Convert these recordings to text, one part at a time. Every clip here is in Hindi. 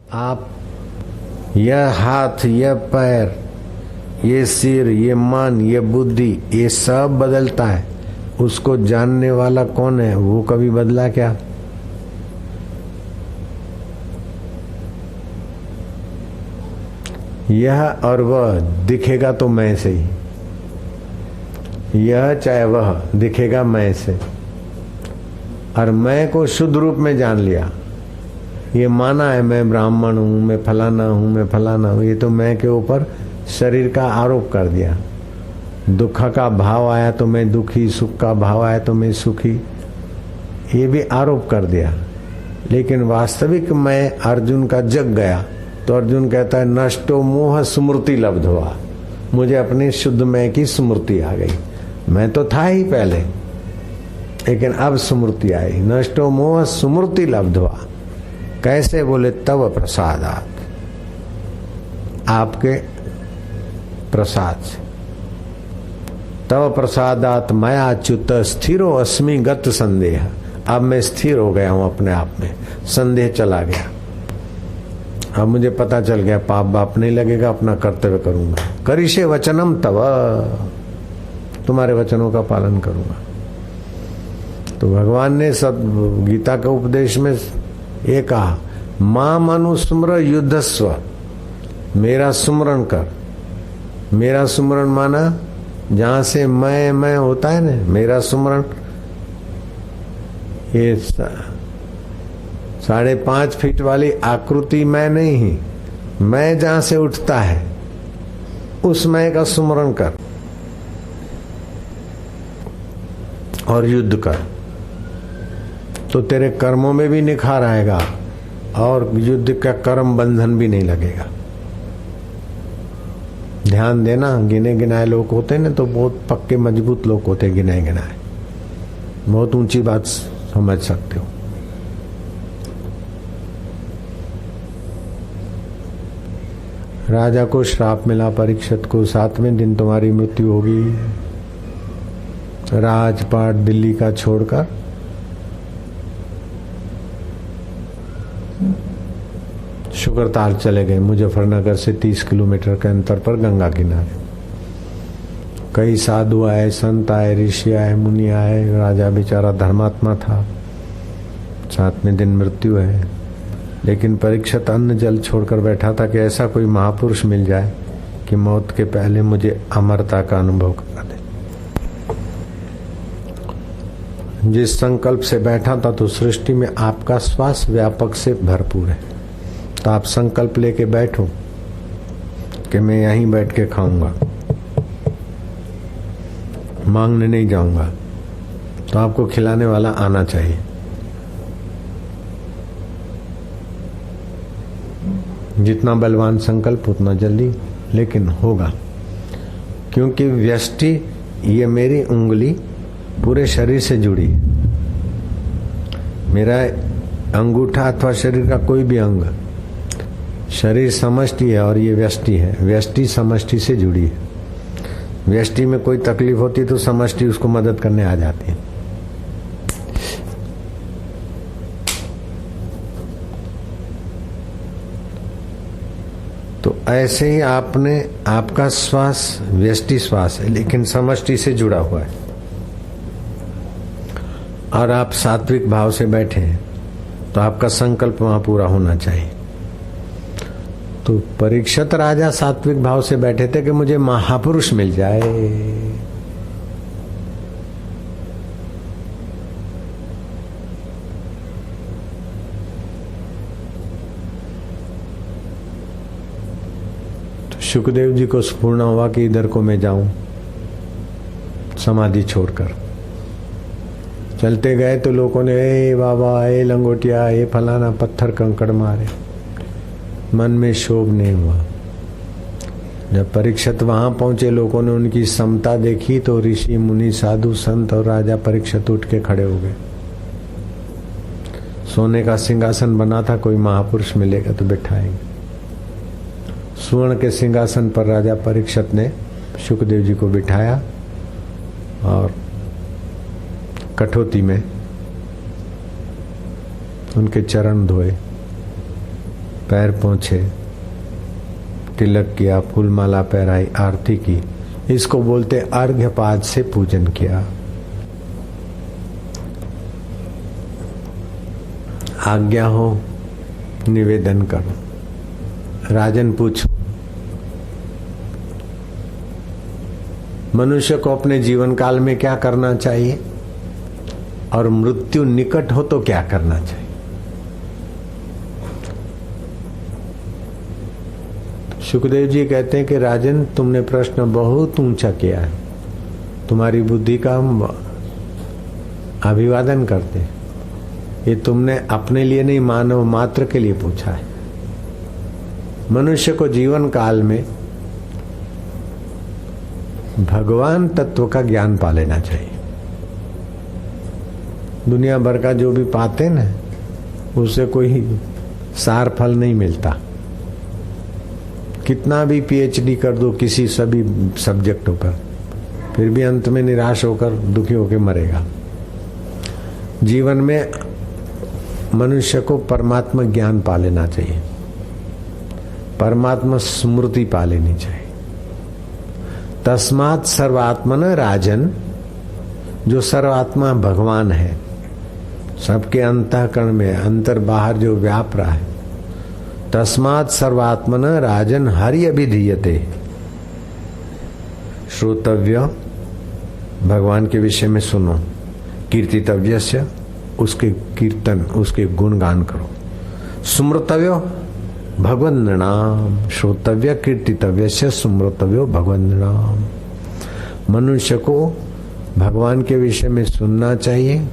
आप यह हाथ, यह पैर, ये सिर, ये मन, ये बुद्धि, ये सब बदलता है। उसको जानने वाला कौन है? वो कभी बदला क्या? यह और वह दिखेगा तो मैं से ही, यह चाहे वह दिखेगा मैं से। और मैं को शुद्ध रूप में जान लिया, ये माना है मैं ब्राह्मण हूं, मैं फलाना हूं, मैं फलाना हूं, ये तो मैं के ऊपर शरीर का आरोप कर दिया। दुख का भाव आया तो मैं दुखी, सुख का भाव आया तो मैं सुखी, ये भी आरोप कर दिया। लेकिन वास्तविक मैं अर्जुन का जग गया तो अर्जुन कहता है नष्टो मोह स्मृति लब्ध हुआ, मुझे अपनी शुद्ध मैं की स्मृति आ गई। मैं तो था ही पहले, लेकिन अब स्मृति आई। नष्टो मोह स्मृति लब्ध हुआ। कैसे? बोले तव प्रसादात, आपके प्रसाद से। तव प्रसादात मया च्युत स्थिरो अस्मि गत संदेह। अब मैं स्थिर हो गया हूं अपने आप में, संदेह चला गया। अब मुझे पता चल गया पाप बाप नहीं लगेगा, अपना कर्तव्य करूंगा। करिष्ये वचनम तव, तुम्हारे वचनों का पालन करूंगा। तो भगवान ने सब गीता के उपदेश में ये कहा, माम अनुस्मर युद्धस्व, मेरा सुमरण कर। मेरा सुमरण माना जहां से मैं होता है ना, मेरा सुमरण। ये 5.5 फीट वाली आकृति मैं नहीं ही, मैं जहां से उठता है उस मैं का सुमरण कर और युद्ध कर, तो तेरे कर्मों में भी निखार आएगा और युद्ध का कर्म बंधन भी नहीं लगेगा। ध्यान देना, गिने गिनाए लोग होते हैं ना तो बहुत पक्के मजबूत लोग होते हैं, गिनाए गिनाए। बहुत ऊंची बात समझ सकते हो। राजा को श्राप मिला परीक्षित को, 7वें दिन तुम्हारी मृत्यु होगी। राजपाट दिल्ली का छोड़कर शुक्रताल चले गए, मुजफ्फरनगर से 30 किलोमीटर के अंतर पर गंगा किनारे। कई साधु आए, संत आए, ऋषि आए, मुनि आए। राजा बेचारा धर्मात्मा था, 7वें दिन मृत्यु है। लेकिन परीक्षित अन्न जल छोड़कर बैठा था कि ऐसा कोई महापुरुष मिल जाए कि मौत के पहले मुझे अमरता का अनुभव करा दे। जिस संकल्प से बैठा था तो सृष्टि में आपका श्वास व्यापक से भरपूर है। तो आप संकल्प लेके बैठो कि मैं यहीं बैठ के खाऊंगा, मांगने नहीं जाऊंगा, तो आपको खिलाने वाला आना चाहिए। जितना बलवान संकल्प उतना जल्दी, लेकिन होगा। क्योंकि व्यष्टि, ये मेरी उंगली पूरे शरीर से जुड़ी है। मेरा अंगूठा अथवा शरीर का कोई भी अंग, शरीर समष्टि है और ये व्यष्टि है। व्यष्टि समष्टि से जुड़ी है। व्यष्टि में कोई तकलीफ होती है तो समष्टि उसको मदद करने आ जाती है। तो ऐसे ही आपका श्वास व्यष्टि श्वास है, लेकिन समष्टि से जुड़ा हुआ है। और आप सात्विक भाव से बैठे हैं तो आपका संकल्प वहां पूरा होना चाहिए। तो परीक्षित राजा सात्विक भाव से बैठे थे कि मुझे महापुरुष मिल जाए। तो सुखदेव जी को स्फूर्णा हुआ कि इधर को मैं जाऊं, समाधि छोड़कर। चलते गए तो लोगों ने ए बाबा, ए लंगोटिया, ए फलाना, पत्थर कंकड़ मारे। मन में शोभ नहीं हुआ। जब परीक्षित वहां पहुंचे, लोगों ने उनकी समता देखी तो ऋषि मुनि साधु संत और राजा परीक्षित उठ के खड़े हो गए। सोने का सिंहासन बना था, कोई महापुरुष मिलेगा तो बिठाएंगे। स्वर्ण के सिंहासन पर राजा परीक्षित ने सुखदेव जी को बिठाया और कठौती में उनके चरण धोए। पैर पोंछे, तिलक किया, फूलमाला पहराई, आरती की, इसको बोलते अर्घ्यपाद से पूजन किया। आज्ञा हो निवेदन करो। राजन पूछो, मनुष्य को अपने जीवन काल में क्या करना चाहिए और मृत्यु निकट हो तो क्या करना चाहिए? सुखदेव जी कहते हैं कि राजन, तुमने प्रश्न बहुत ऊंचा किया है, तुम्हारी बुद्धि का हम अभिवादन करते हैं। ये तुमने अपने लिए नहीं, मानव मात्र के लिए पूछा है। मनुष्य को जीवन काल में भगवान तत्व का ज्ञान पा लेना चाहिए। दुनिया भर का जो भी पाते ना, उससे कोई सार फल नहीं मिलता। कितना भी पीएचडी कर दो किसी सभी सब्जेक्टों पर, फिर भी अंत में निराश होकर दुखी होकर मरेगा। जीवन में मनुष्य को परमात्मा ज्ञान पा लेना चाहिए, परमात्मा स्मृति पा लेनी चाहिए। तस्मात् सर्वात्मन राजन, जो सर्वात्मा भगवान है, सबके अंतःकरण में अंतर बाहर जो व्याप रहा है, तस्मात् सर्वात्मन राजन हरि अभिधीयते। श्रोतव्य, भगवान के विषय में सुनो। कीर्तितव्यस्य, उसके कीर्तन, उसके गुणगान करो। स्मृतव्यो भगवन् नृणाम, श्रोतव्य कीर्तितव्यस्य सुमृतव्यो भगवन् नृणाम। मनुष्य को भगवान के विषय में सुनना चाहिए,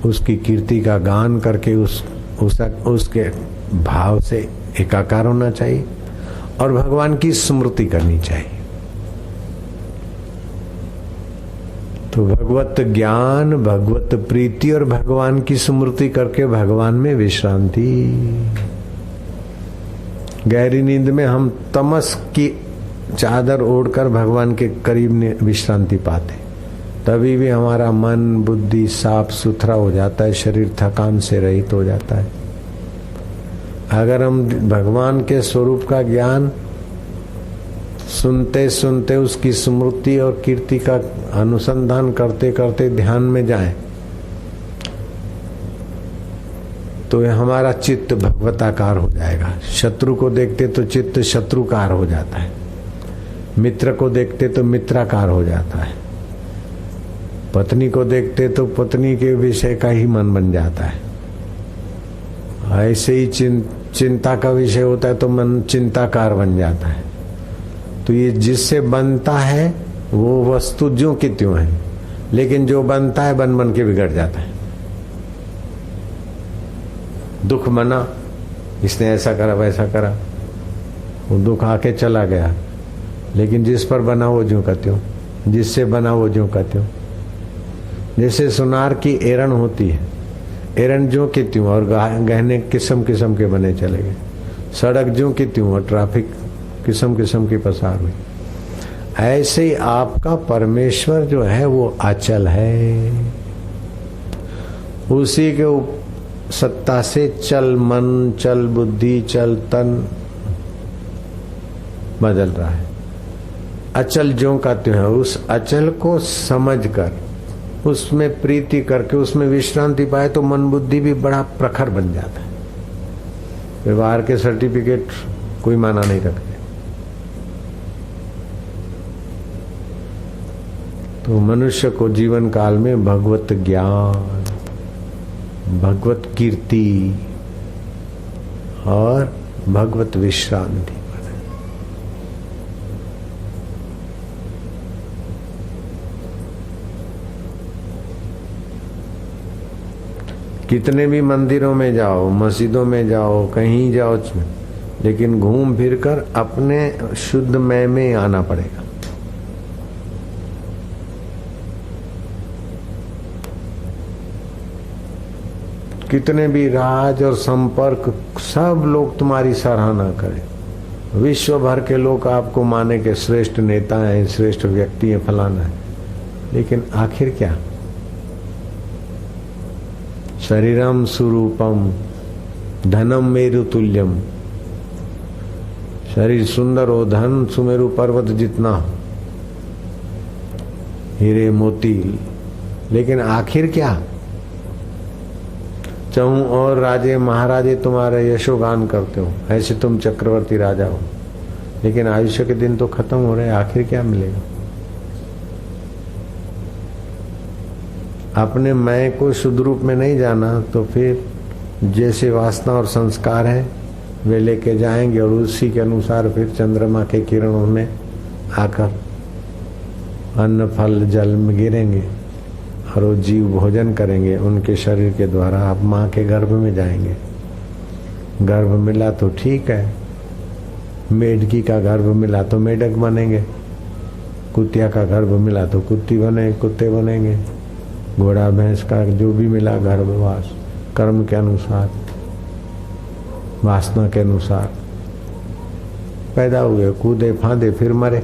उसकी कीर्ति का गान करके उसके भाव से एकाकार होना चाहिए और भगवान की स्मृति करनी चाहिए। तो भगवत ज्ञान, भगवत प्रीति और भगवान की स्मृति करके भगवान में विश्रांति। गहरी नींद में हम तमस की चादर ओढ़कर भगवान के करीब विश्रांति पाते, तभी भी हमारा मन बुद्धि साफ सुथरा हो जाता है, शरीर थकान से रहित हो जाता है। अगर हम भगवान के स्वरूप का ज्ञान सुनते सुनते उसकी स्मृति और कीर्ति का अनुसंधान करते करते ध्यान में जाएं, तो हमारा चित्त भगवताकार हो जाएगा। शत्रु को देखते तो चित्त शत्रुकार हो जाता है, मित्र को देखते तो मित्राकार हो जाता है, पत्नी को देखते तो पत्नी के विषय का ही मन बन जाता है। ऐसे ही चिंता का विषय होता है तो मन चिंताकार बन जाता है। तो ये जिससे बनता है वो वस्तु ज्यों की त्यों है, लेकिन जो बनता है बन बन के बिगड़ जाता है। दुख बना, इसने ऐसा करा वैसा करा, वो दुख आके चला गया, लेकिन जिस पर बना वो ज्यों का त्यों, जिससे बना वो ज्यों का त्यों। जैसे सुनार की एरण होती है, एरण ज्यों की त्यों और गहने किस्म किस्म के बने चले गए। सड़क ज्यों की त्यों और ट्रैफिक किस्म किस्म की पसार हुई। ऐसे ही आपका परमेश्वर जो है वो अचल है, उसी के सत्ता से चल मन, चल बुद्धि, चल तन बदल रहा है। अचल ज्यों का त्यों है, उस अचल को समझकर उसमें प्रीति करके उसमें विश्रांति पाए तो मन बुद्धि भी बड़ा प्रखर बन जाता है। व्यवहार के सर्टिफिकेट कोई माना नहीं रखते। तो मनुष्य को जीवन काल में भगवत ज्ञान, भगवत कीर्ति और भगवत विश्रांति, कितने भी मंदिरों में जाओ, मस्जिदों में जाओ, कहीं जाओ, लेकिन घूम फिर कर अपने शुद्ध मय में आना पड़ेगा। कितने भी राज और संपर्क, सब लोग तुम्हारी सराहना करें, विश्व भर के लोग आपको माने के श्रेष्ठ नेता हैं, श्रेष्ठ व्यक्ति हैं, फलाना है, लेकिन आखिर क्या? शरीरम सुरूपम धनम मेरु तुल्यम शरीर सुंदर हो, धन सुमेरु पर्वत जितना हो, हीरे मोती, लेकिन आखिर क्या? चहूं और राजे महाराजे तुम्हारे यशोगान करते हो, ऐसे तुम चक्रवर्ती राजा हो, लेकिन आयुष्य के दिन तो खत्म हो रहे, आखिर क्या मिलेगा? अपने मैं को शुद्ध रूप में नहीं जाना तो फिर जैसे वासना और संस्कार है वे लेके जाएंगे और उसी के अनुसार फिर चंद्रमा के किरणों में आकर अन्न फल जल में गिरेंगे और वो जीव भोजन करेंगे। उनके शरीर के द्वारा आप माँ के गर्भ में जाएंगे। गर्भ मिला तो ठीक है, मेढकी का गर्भ मिला तो मेढक बनेंगे, कुतिया का गर्भ मिला तो कुत्ती बने कुत्ते बनेंगे, घोड़ा भैंस का जो भी मिला गर्भवास, कर्म के अनुसार वासना के अनुसार पैदा हुए, कूदे फांदे, फिर मरे,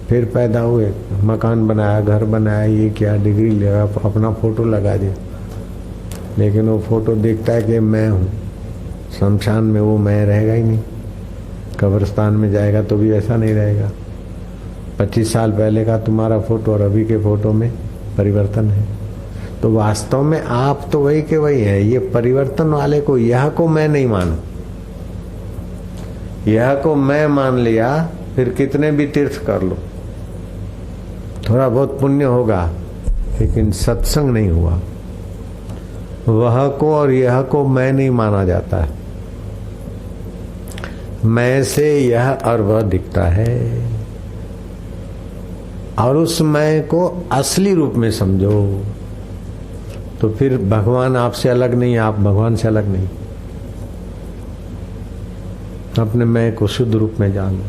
फिर पैदा हुए, मकान बनाया, घर बनाया, ये क्या, डिग्री लगा, अपना फोटो लगा दिया, लेकिन वो फोटो देखता है कि मैं हूँ। शमशान में वो मैं रहेगा ही नहीं, कब्रिस्तान में जाएगा तो भी ऐसा नहीं रहेगा। 25 साल पहले का तुम्हारा फोटो और अभी के फोटो में परिवर्तन है। तो वास्तव में आप तो वही के वही है। ये परिवर्तन वाले को, यह को मैं नहीं मानू, यह को मैं मान लिया, फिर कितने भी तीर्थ कर लो, थोड़ा बहुत पुण्य होगा, लेकिन सत्संग नहीं हुआ। वह को और यह को मैं नहीं माना जाता है। मैं से यह और वह दिखता है, और उस मैं को असली रूप में समझो तो फिर भगवान आपसे अलग नहीं, आप भगवान से अलग नहीं। अपने मैं को शुद्ध रूप में जानो।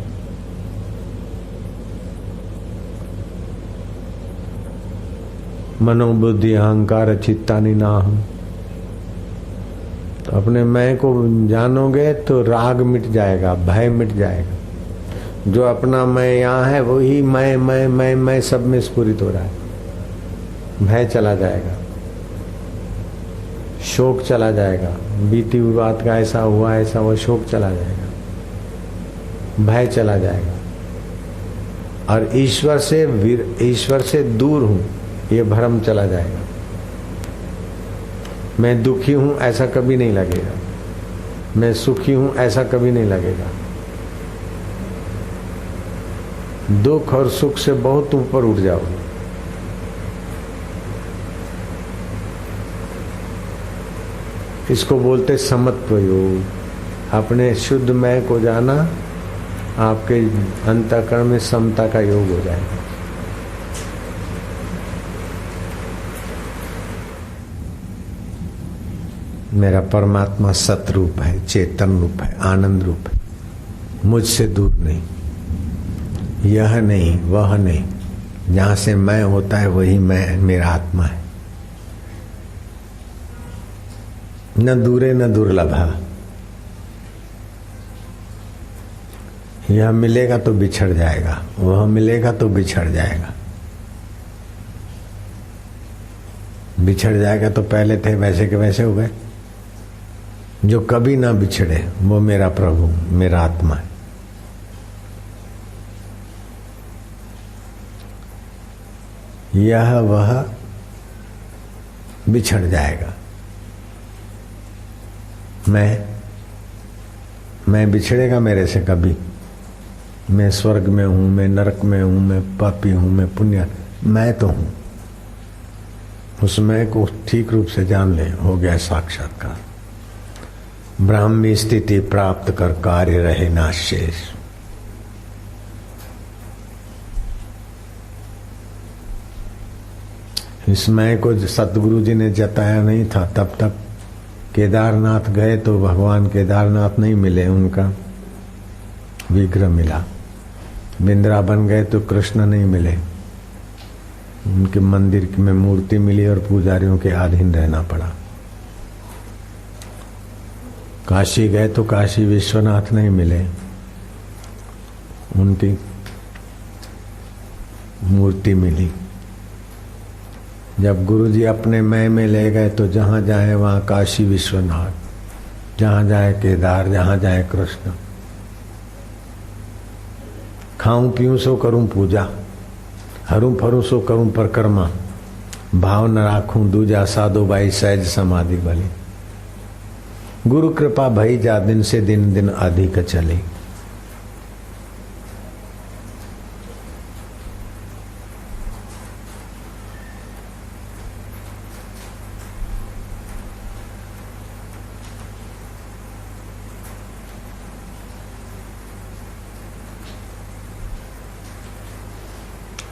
मनोबुद्धि अहंकार चित्तानि नाहम्। तो अपने मैं को जानोगे तो राग मिट जाएगा, भय मिट जाएगा। जो अपना मैं यहाँ है वही मैं सब में स्फुरित हो रहा है। भय चला जाएगा, शोक चला जाएगा, बीती हुई बात का ऐसा हुआ ऐसा हुआ, शोक चला जाएगा, भय चला जाएगा। और ईश्वर से दूर हूं ये भ्रम चला जाएगा। मैं दुखी हूं ऐसा कभी नहीं लगेगा, मैं सुखी हूं ऐसा कभी नहीं लगेगा। दुख और सुख से बहुत ऊपर उठ जाओगे। इसको बोलते समत्व योग। अपने शुद्ध मैं को जाना, आपके अंतःकरण में समता का योग हो जाएगा। मेरा परमात्मा सतरूप है, चेतन रूप है, आनंद रूप है, मुझसे दूर नहीं, यह नहीं वह नहीं। जहां से मैं होता है वही मैं, मेरा आत्मा है। न दूरे न दुर्लभा। यह मिलेगा तो बिछड़ जाएगा, वह मिलेगा तो बिछड़ जाएगा। बिछड़ जाएगा तो पहले थे वैसे के वैसे हो गए। जो कभी ना बिछड़े वो मेरा प्रभु, मेरा आत्मा है। यह वह बिछड़ जाएगा। मैं बिछड़ेगा मेरे से कभी। मैं स्वर्ग में हूं, मैं नरक में हूं, मैं पापी हूं, मैं पुण्य, मैं तो हूं। उस मैं को ठीक रूप से जान ले, हो गया साक्षात्कार। ब्राह्मी स्थिति प्राप्त कर कार्य रहे ना शेष। इस मैं को सतगुरु जी ने जताया नहीं था, तब तक केदारनाथ गए तो भगवान केदारनाथ नहीं मिले, उनका विग्रह मिला। वृंदावन गए तो कृष्ण नहीं मिले, उनके मंदिर में मूर्ति मिली और पुजारियों के अधीन रहना पड़ा। काशी गए तो काशी विश्वनाथ नहीं मिले, उनकी मूर्ति मिली। जब गुरुजी अपने मैं में ले गए तो जहाँ जाए वहाँ काशी विश्वनाथ, जहाँ जाए केदार, जहाँ जाए कृष्ण। खाऊं पीऊं सो करूं पूजा, हरू फरू सो करूं परिक्रमा, भाव न राखूं दूजा साधो भाई सहज समाधि भली। गुरु कृपा भई जा दिन से दिन दिन अधिक चली।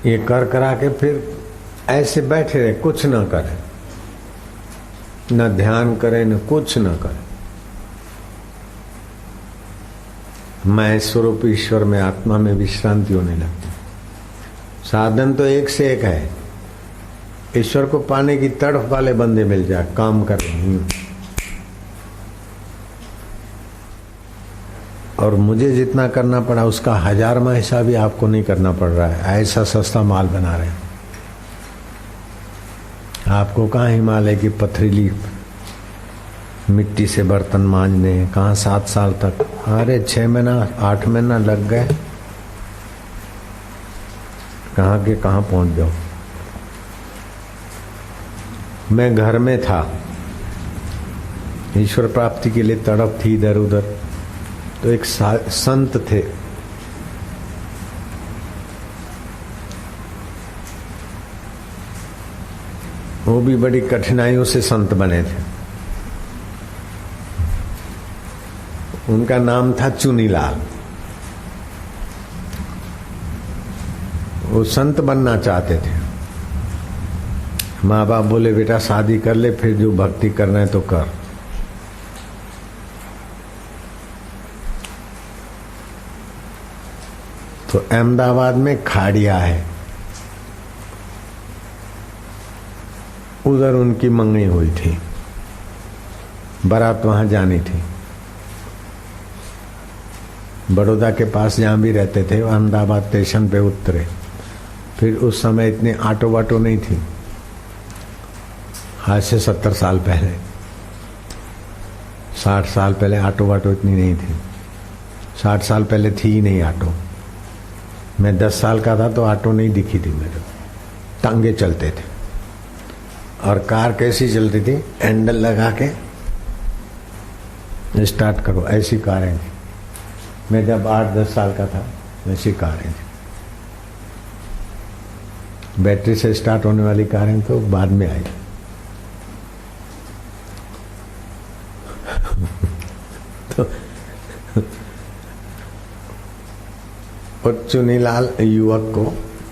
ये कर करा के फिर ऐसे बैठे रहे, कुछ न करे, न ध्यान करे, न कुछ न करे। मैं स्वरूप ईश्वर में, आत्मा में विश्रांति होने लगती। साधन तो एक से एक है। ईश्वर को पाने की तड़फ वाले बंदे मिल जाए, काम कर रहे हैं। और मुझे जितना करना पड़ा उसका 1000वां हिस्सा भी आपको नहीं करना पड़ रहा है। ऐसा सस्ता माल बना रहे हैं। आपको कहाँ हिमालय की पथरीली मिट्टी से बर्तन मांजने, कहाँ 7 साल तक, अरे 6 महीना 8 महीना लग गए, कहाँ के कहाँ पहुंच जाओ। मैं घर में था, ईश्वर प्राप्ति के लिए तड़प थी इधर उधर। तो एक संत थे, वो भी बड़ी कठिनाइयों से संत बने थे। उनका नाम था चुनीलाल। वो संत बनना चाहते थे। माँ बाप बोले बेटा शादी कर ले, फिर जो भक्ति करना है तो कर। तो अहमदाबाद में खाड़िया है, उधर उनकी मंगनी हुई थी, बारात वहां जानी थी। बड़ौदा के पास जहां भी रहते थे, वो अहमदाबाद स्टेशन पे उतरे। फिर उस समय इतने ऑटो वाटो नहीं थी, आज से 70 साल पहले, 60 साल पहले ऑटो वाटो इतनी नहीं थी। 60 साल पहले थी ही नहीं ऑटो। मैं 10 साल का था तो ऑटो नहीं दिखी थी मेरे, टांगे चलते थे। और कार कैसी चलती थी, हैंडल लगा के स्टार्ट करो, ऐसी कारें थी। मैं जब 8-10 साल का था वैसी कारें थी। बैटरी से स्टार्ट होने वाली कारें तो बाद में आई। तो चुनीलाल युवक को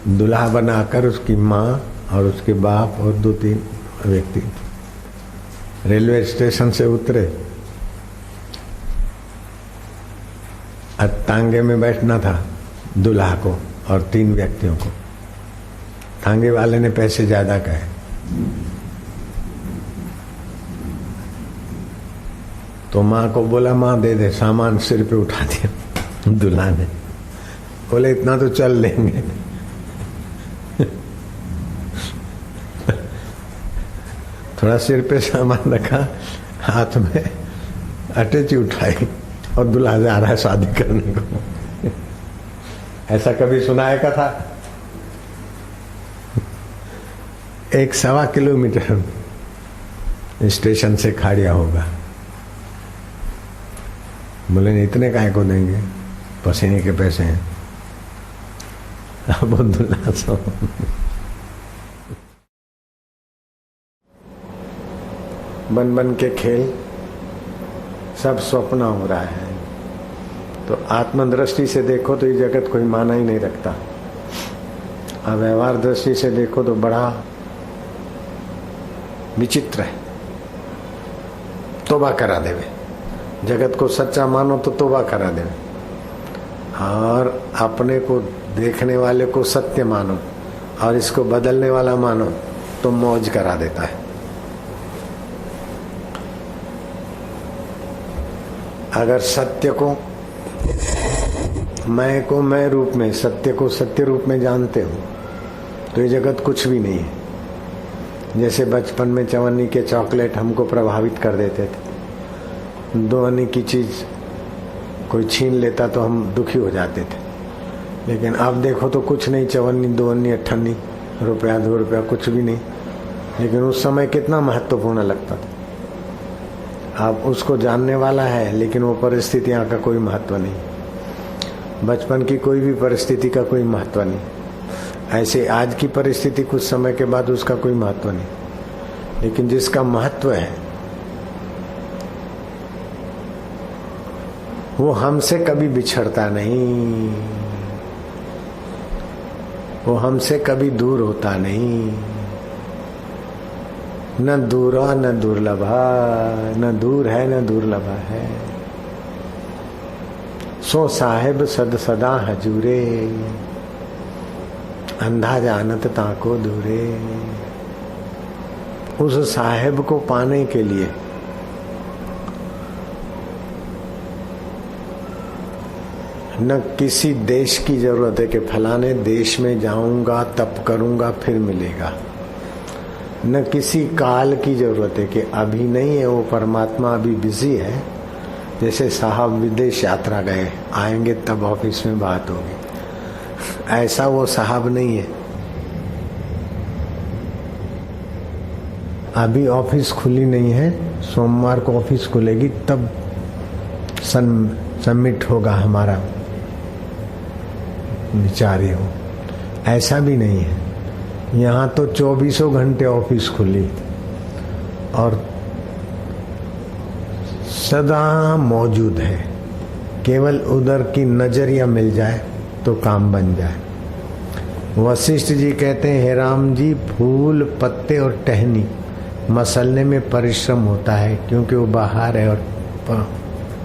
दुल्हा बनाकर उसकी माँ और उसके बाप और 2-3 व्यक्ति रेलवे स्टेशन से उतरे। तांगे में बैठना था दुल्हा को और 3 व्यक्तियों को। तांगे वाले ने पैसे ज्यादा कहे, तो माँ को बोला माँ दे दे, सामान सिर पे उठा दिया। दुल्हा ने बोले इतना तो चल लेंगे। थोड़ा सिर पे सामान रखा, हाथ में अटैची उठाई और दुल्हा जा रहा है शादी करने को। ऐसा कभी सुना है कथा? 1-1.25 किलोमीटर स्टेशन से खाड़िया होगा। बोले इतने काहे को देंगे, पसीने के पैसे हैं। अब दुल्हा सो बन बन के खेल, सब स्वप्न हो रहा है। तो आत्मदृष्टि से देखो तो ये जगत कोई माना ही नहीं रखता। अब व्यवहार दृष्टि से देखो तो बड़ा विचित्र है। तोबा करा देवे, जगत को सच्चा मानो तो तोबा करा देवे, और अपने को देखने वाले को सत्य मानो और इसको बदलने वाला मानो तो मौज करा देता है। अगर सत्य को मैं रूप में, सत्य को सत्य रूप में जानते हो तो ये जगत कुछ भी नहीं है। जैसे बचपन में चवन्नी के चॉकलेट हमको प्रभावित कर देते थे, 2 आने की चीज कोई छीन लेता तो हम दुखी हो जाते थे। लेकिन अब देखो तो कुछ नहीं, चवन्नी दोवन्नी अट्ठन्नी, रुपया 2 रुपया कुछ भी नहीं। लेकिन उस समय कितना महत्वपूर्ण लगता था। अब उसको जानने वाला है, लेकिन वो परिस्थितियां का कोई महत्व नहीं। बचपन की कोई भी परिस्थिति का कोई महत्व नहीं। ऐसे आज की परिस्थिति कुछ समय के बाद उसका कोई महत्व नहीं। लेकिन जिसका महत्व है वो हमसे कभी बिछड़ता नहीं, वो हमसे कभी दूर होता नहीं। न दूरा न दुर्लभा, न दूर है न दुर्लभा है। सो साहेब सद सदा हजूरे, अंधा जानत ताको दूरे। उस साहेब को पाने के लिए न किसी देश की जरूरत है कि फलाने देश में जाऊंगा तप करूंगा फिर मिलेगा। न किसी काल की जरूरत है कि अभी नहीं है, वो परमात्मा अभी बिजी है। जैसे साहब विदेश यात्रा गए, आएंगे तब ऑफिस में बात होगी, ऐसा वो साहब नहीं है। अभी ऑफिस खुली नहीं है, सोमवार को ऑफिस खुलेगी तब सबमिट होगा हमारा विचार हो। ऐसा भी नहीं है। यहाँ तो 24 घंटे ऑफिस खुली और सदा मौजूद है। केवल उधर की नजरिया मिल जाए तो काम बन जाए। वशिष्ठ जी कहते हैं, हे राम जी, फूल पत्ते और टहनी मसलने में परिश्रम होता है, क्योंकि वो बाहर है और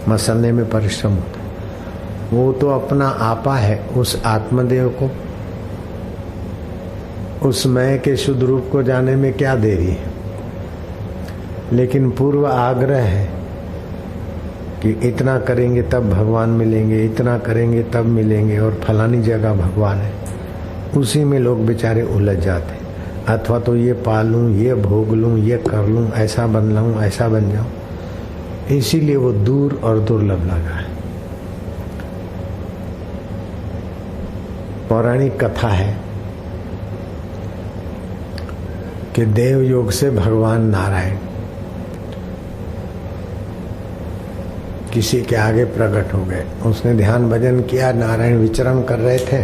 मसलने में परिश्रम होता है। वो तो अपना आपा है, उस आत्मदेव को, उस मैं के शुद्ध रूप को जाने में क्या देरी है। लेकिन पूर्व आग्रह है कि इतना करेंगे तब भगवान मिलेंगे, इतना करेंगे तब मिलेंगे, और फलानी जगह भगवान है। उसी में लोग बेचारे उलझ जाते। अथवा तो ये पालूं, ये भोग लूं, ये कर लूं, ऐसा बन लूं, ऐसा बन जाऊं। इसीलिए वो दूर और दुर्लभ लगा है। पौराणिक कथा है कि देव योग से भगवान नारायण किसी के आगे प्रकट हो गए। उसने ध्यान भजन किया, नारायण विचरण कर रहे थे,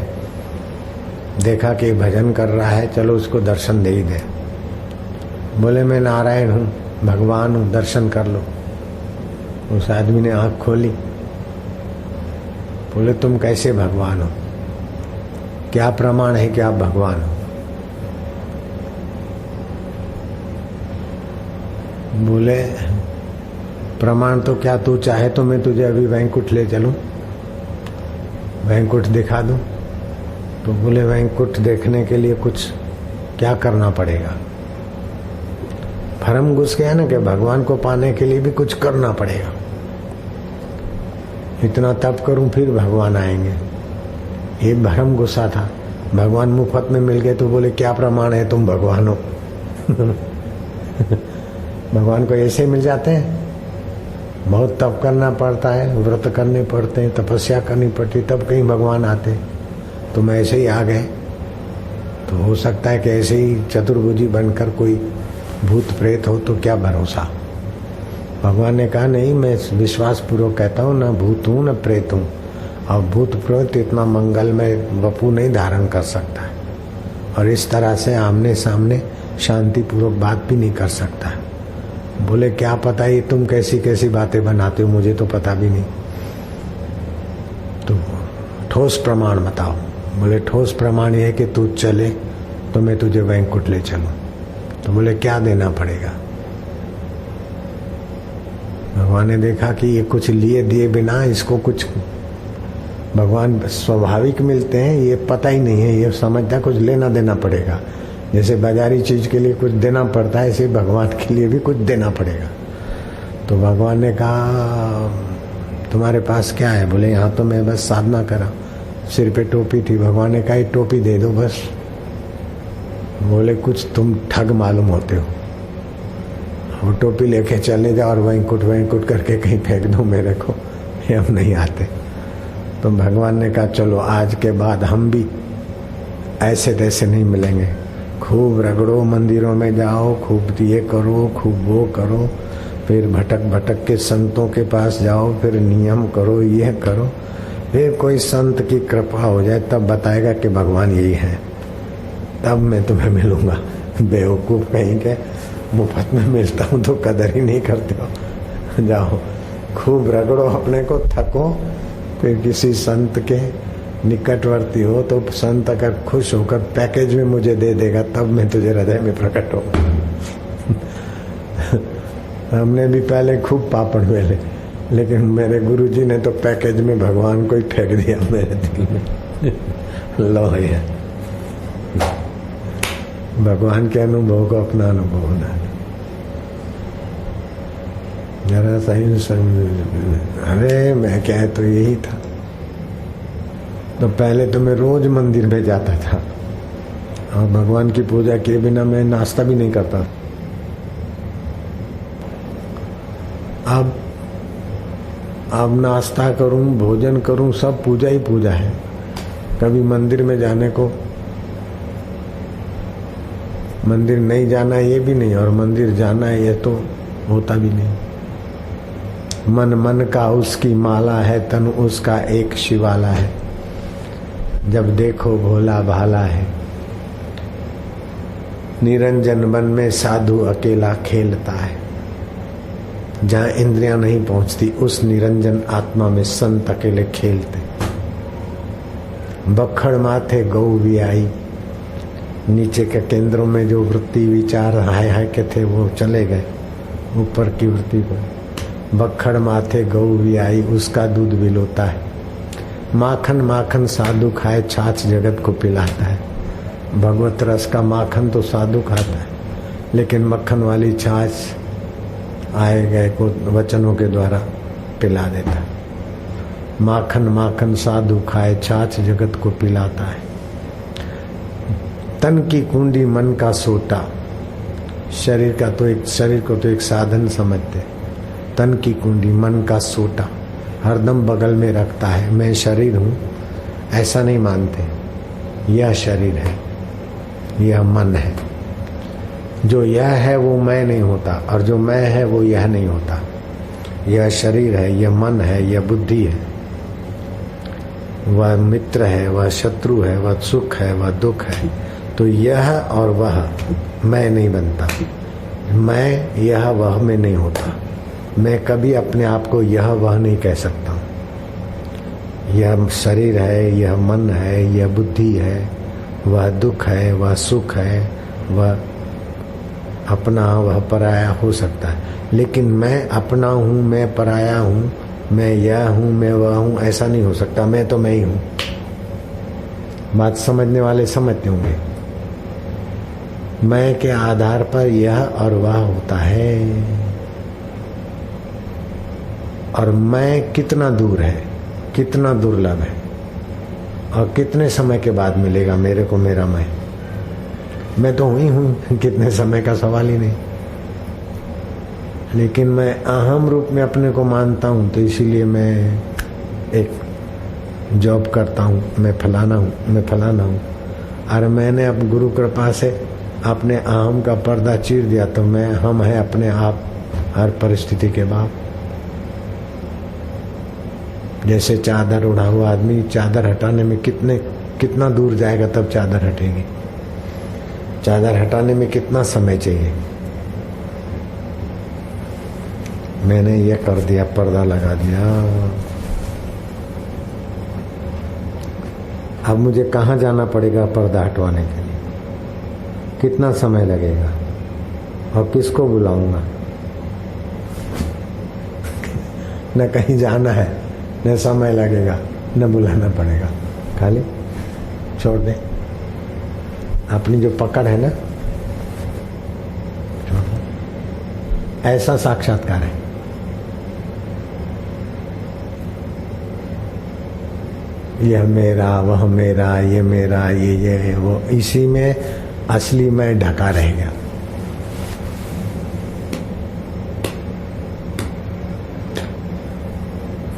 देखा कि भजन कर रहा है, चलो उसको दर्शन दे ही दे। बोले, मैं नारायण हूँ, भगवान हूँ, दर्शन कर लो। उस आदमी ने आंख खोली। बोले, तुम कैसे भगवान हो? क्या प्रमाण है कि आप भगवान हो? बोले, प्रमाण तो क्या, तू चाहे तो मैं तुझे अभी वैंकुंठ ले चलूं, वैंकुंठ दिखा दूं। तो बोले, वैंकुंठ देखने के लिए कुछ क्या करना पड़ेगा? भरम घुस गया ना कि भगवान को पाने के लिए भी कुछ करना पड़ेगा। इतना तप करूं फिर भगवान आएंगे, ये भरम घुसा था। भगवान मुफ्त में मिल गए तो बोले, क्या प्रमाण है तुम भगवान हो? भगवान को ऐसे मिल जाते हैं? बहुत तप करना पड़ता है, व्रत करने पड़ते हैं, तपस्या करनी पड़ती, तब कहीं भगवान आते। तुम ऐसे ही आ गए तो हो सकता है कि ऐसे ही चतुर्भुजी बनकर कोई भूत प्रेत हो तो क्या भरोसा। भगवान ने कहा, नहीं, मैं विश्वास पूर्वक कहता हूँ, न भूत हूँ न प्रेत हूँ, और भूत प्रेत इतना मंगलमय वपु नहीं धारण कर सकता है, और इस तरह से आमने सामने शांति पूर्वक बात भी नहीं कर सकता है। बोले, क्या पता ये तुम कैसी कैसी बातें बनाते हो, मुझे तो पता भी नहीं। तो ठोस प्रमाण बताओ। बोले, ठोस प्रमाण ये है कि तू चले तो मैं तुझे वैंकुंठ ले चलूं। तो बोले, क्या देना पड़ेगा? भगवान ने देखा कि ये कुछ लिए दिए बिना इसको कुछ भगवान स्वाभाविक मिलते हैं, ये पता ही नहीं है, ये समझता कुछ लेना देना पड़ेगा। जैसे बाजारी चीज के लिए कुछ देना पड़ता है, ऐसे भगवान के लिए भी कुछ देना पड़ेगा। तो भगवान ने कहा, तुम्हारे पास क्या है? बोले, यहाँ तो मैं बस साधना करा, सिर पे टोपी थी। भगवान ने कहा, टोपी दे दो बस। बोले, कुछ तुम ठग मालूम होते हो, वो टोपी लेके चले जाओ और वैंकुंठ वैंकुंठ करके कहीं फेंक दो मेरे को, हम नहीं आते। तो भगवान ने कहा चलो आज के बाद हम भी ऐसे तैसे नहीं मिलेंगे, खूब रगड़ो, मंदिरों में जाओ, खूब ये करो, खूब वो करो, फिर भटक भटक के संतों के पास जाओ, फिर नियम करो, ये करो, फिर कोई संत की कृपा हो जाए तब बताएगा कि भगवान यही है, तब मैं तुम्हें मिलूंगा। बेवकूफ कहीं के, मुफ्त में मिलता हूँ तो कदर ही नहीं करते हो। जाओ खूब रगड़ो अपने को, थको, फिर किसी संत के निकटवर्ती हो तो संत अगर खुश होकर पैकेज में मुझे दे देगा तब मैं तुझे हृदय में प्रकट हो। हमने भी पहले खूब पापड़ बेले, लेकिन मेरे गुरुजी ने तो पैकेज में भगवान को ही फेंक दिया मेरे दिल में। लो है भगवान के अनुभव को अपना अनुभव होना, जरा सही समझ। अरे मैं क्या, तो यही था। तो पहले तो मैं रोज मंदिर में जाता था और भगवान की पूजा किए बिना मैं नाश्ता भी नहीं करता। अब नाश्ता करूं, भोजन करूं, सब पूजा ही पूजा है। कभी मंदिर में जाने को, मंदिर नहीं जाना ये भी नहीं, और मंदिर जाना है ये तो होता भी नहीं। मन मन का उसकी माला है, तन उसका एक शिवाला है, जब देखो भोला भाला है। निरंजन वन में साधु अकेला खेलता है, जहाँ इंद्रियां नहीं पहुंचती उस निरंजन आत्मा में संत अकेले खेलते। बखड़ माथे गौ भी आई, नीचे के केंद्रों में जो वृत्ति विचार हाय हाय के थे वो चले गए ऊपर की वृत्ति पर। बखड़ माथे गौ भी आई, उसका दूध बिलोता है। माखन माखन साधु खाए, छाछ जगत को पिलाता है। भगवत रस का माखन तो साधु खाता है, लेकिन मक्खन वाली छाछ आए गए को वचनों के द्वारा पिला देता है। माखन माखन साधु खाए, छाछ जगत को पिलाता है। तन की कुंडी मन का सोटा, शरीर को तो एक साधन समझते। तन की कुंडी मन का सोटा हरदम बगल में रखता है। मैं शरीर हूं ऐसा नहीं मानते, यह शरीर है, यह मन है। जो यह है वो मैं नहीं होता, और जो मैं है वो यह नहीं होता। यह शरीर है, यह मन है, यह बुद्धि है, वह मित्र है, वह शत्रु है, वह सुख है, वह दुख है। तो यह और वह मैं नहीं बनता, मैं यह वह में नहीं होता। मैं कभी अपने आप को यह वह नहीं कह सकता। यह शरीर है, यह मन है, यह बुद्धि है, वह दुख है, वह सुख है, वह अपना वह पराया हो सकता है। लेकिन मैं अपना हूँ, मैं पराया हूँ, मैं यह हूँ, मैं वह हूँ, ऐसा नहीं हो सकता। मैं तो मैं ही हूँ। बात समझने वाले समझते होंगे। मैं के आधार पर यह और वह होता है। और मैं कितना दूर है, कितना दुर्लभ है, और कितने समय के बाद मिलेगा मेरे को मेरा मैं तो हुई हूँ, कितने समय का सवाल ही नहीं। लेकिन मैं अहम रूप में अपने को मानता हूँ, तो इसीलिए मैं एक जॉब करता हूँ, मैं फलाना हूँ, मैं फलाना हूँ। और मैंने अब गुरु कृपा से अपने अहम का पर्दा चीर दिया, तो मैं हम है अपने आप हर परिस्थिति के बाप। जैसे चादर उड़ा हुआ आदमी चादर हटाने में कितना दूर जाएगा तब चादर हटेगी। चादर हटाने में कितना समय चाहिए। मैंने ये कर दिया, पर्दा लगा दिया। अब मुझे कहाँ जाना पड़ेगा पर्दा हटवाने के लिए, कितना समय लगेगा और किसको बुलाऊंगा। न कहीं जाना है, न समय लगेगा, न बुलाना पड़ेगा, खाली छोड़ दे। अपनी जो पकड़ है ना, ऐसा साक्षात्कार है। यह मेरा, वह मेरा, ये मेरा, ये वो, इसी में असली मैं ढका रहेगा।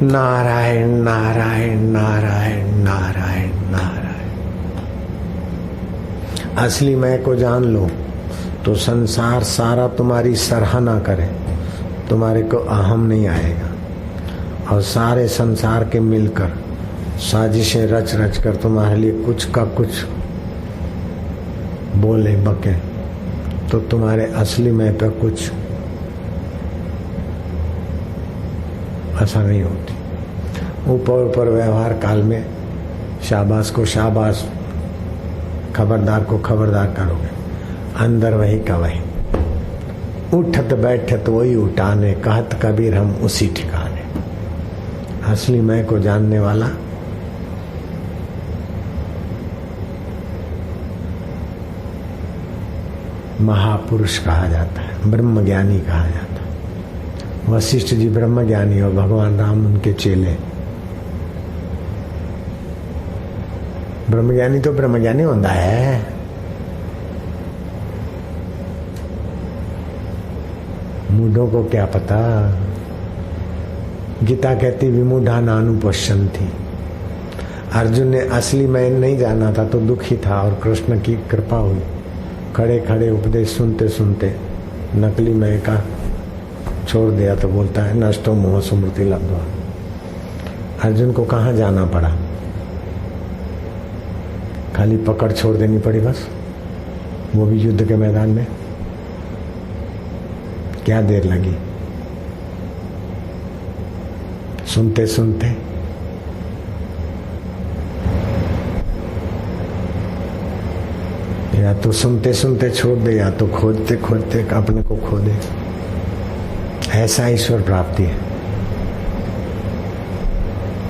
नारायण नारायण नारायण नारायण नारायण। असली मैं को जान लो तो संसार सारा तुम्हारी सराहना करे, तुम्हारे को अहम नहीं आएगा। और सारे संसार के मिलकर साजिशें रच रच कर तुम्हारे लिए कुछ का कुछ बोले बके तो तुम्हारे असली मैं पे कुछ असर नहीं होती। ऊपर ऊपर व्यवहार काल में शाबाश को शाबाश, खबरदार को खबरदार करोगे, अंदर वही का वही। उठत बैठत वही उठाने, कहत कबीर हम उसी ठिकाने। असली मैं को जानने वाला महापुरुष कहा जाता है, ब्रह्मज्ञानी कहा जाता है। वशिष्ठ जी ब्रह्मज्ञानी और भगवान राम उनके चेले। ब्रह्मज्ञानी तो ब्रह्मज्ञानी होता है, मूढ़ों को क्या पता। गीता कहती विमूढ़ा नानुपश्यन्ति। अर्जुन ने असली मैं नहीं जाना था तो दुखी था और कृष्ण की कृपा हुई। खड़े खड़े उपदेश सुनते सुनते नकली मैं का छोड़ दिया तो बोलता है नष्टो मोह स्मृति लब्ध्वा। अर्जुन को कहाँ जाना पड़ा, खाली पकड़ छोड़ देनी पड़ी बस, वो भी युद्ध के मैदान में। क्या देर लगी, सुनते सुनते या तो सुनते सुनते छोड़ दे या तो खोजते खोजते अपने को खो दे। ऐसा ईश्वर प्राप्ति है।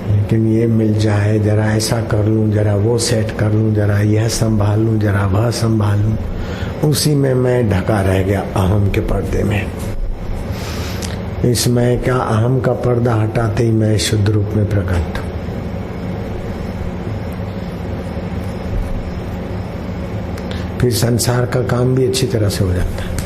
लेकिन ये मिल जाए, जरा ऐसा कर लूं, जरा वो सेट कर लूं, जरा यह संभाल लूं, जरा वह संभाल लूं, उसी में मैं ढका रह गया अहम के पर्दे में। इस मैं का अहम का पर्दा हटाते ही मैं शुद्ध रूप में प्रकट। फिर संसार का काम भी अच्छी तरह से हो जाता है।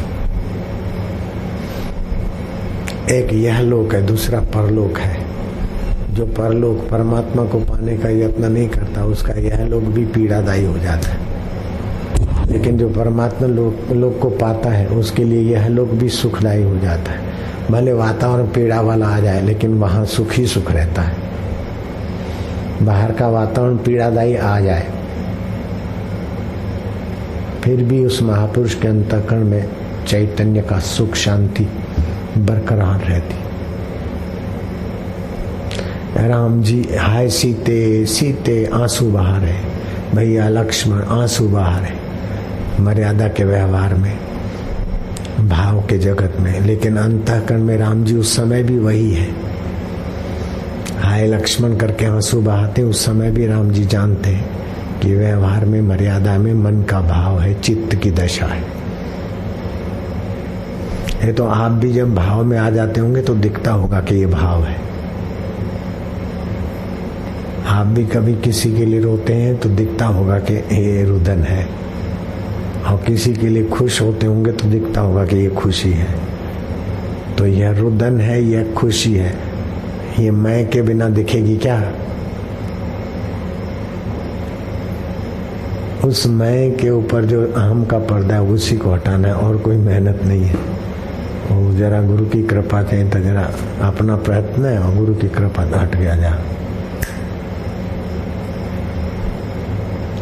एक यह लोक है, दूसरा परलोक है। जो परलोक परमात्मा को पाने का यत्न नहीं करता उसका यह लोक भी पीड़ादायी हो जाता है। लेकिन जो परमात्मा लोक को पाता है उसके लिए यह लोक भी सुखदायी हो जाता है। भले वातावरण पीड़ा वाला आ जाए लेकिन वहां सुख ही सुख रहता है। बाहर का वातावरण पीड़ादायी आ जाए फिर भी उस महापुरुष के अंतःकरण में चैतन्य का सुख शांति बरकरार रहती। राम जी हाय सीते सीते आंसू बहा रहे, भैया लक्ष्मण आंसू बहा रहे मर्यादा के व्यवहार में, भाव के जगत में। लेकिन अंतःकरण में राम जी उस समय भी वही है। हाय लक्ष्मण करके आंसू बहाते उस समय भी राम जी जानते हैं कि व्यवहार में मर्यादा में मन का भाव है, चित्त की दशा है। ये तो आप भी जब भाव में आ जाते होंगे तो दिखता होगा कि ये भाव है। आप भी कभी किसी के लिए रोते हैं तो दिखता होगा कि ये रुदन है, और किसी के लिए खुश होते होंगे तो दिखता होगा कि ये खुशी है। तो यह रुदन है, यह खुशी है, ये मैं के बिना दिखेगी क्या? उस मैं के ऊपर जो अहम का पर्दा है उसी को हटाना है, और कोई मेहनत नहीं है। वो जरा गुरु की कृपा चाहिए तो जरा अपना प्रयत्न है और गुरु की कृपा हट गया जा।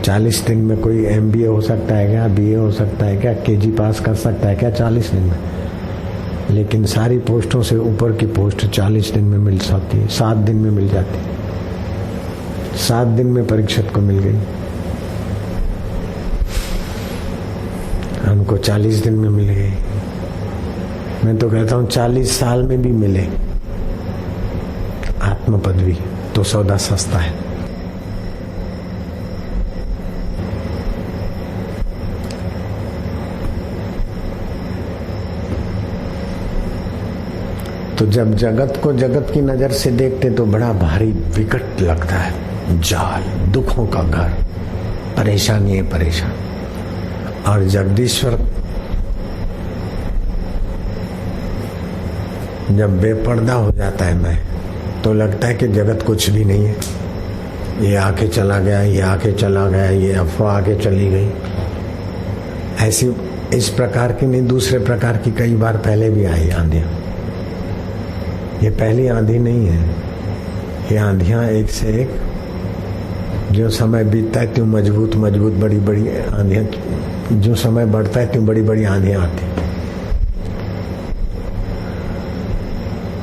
40 दिन में कोई MBA हो सकता है क्या, BA हो सकता है क्या, KG पास कर सकता है क्या 40 दिन में? लेकिन सारी पोस्टों से ऊपर की पोस्ट 40 दिन में मिल सकती है, 7 दिन में मिल जाती है। 7 दिन में परीक्षक को मिल गई, हमको 40 दिन में मिल गई। मैं तो कहता हूँ 40 साल में भी मिले आत्म पदवी तो सौदा सस्ता है। तो जब जगत को जगत की नजर से देखते तो बड़ा भारी विकट लगता है, जाल, दुखों का घर, परेशानी है परेशान। और जगदीश्वर जब बेपर्दा हो जाता है मैं, तो लगता है कि जगत कुछ भी नहीं है, ये आके चला गया, ये आके चला गया, ये अफवाह आके चली गई। ऐसी इस प्रकार की नहीं, दूसरे प्रकार की कई बार पहले भी आई आंधियां। ये पहली आंधी नहीं है, ये आंधियां एक से एक, जो समय बीतता है त्यों मजबूत मजबूत बड़ी बड़ी आंधियां, जो समय बढ़ता है त्यों बड़ी बड़ी आंधियां आती।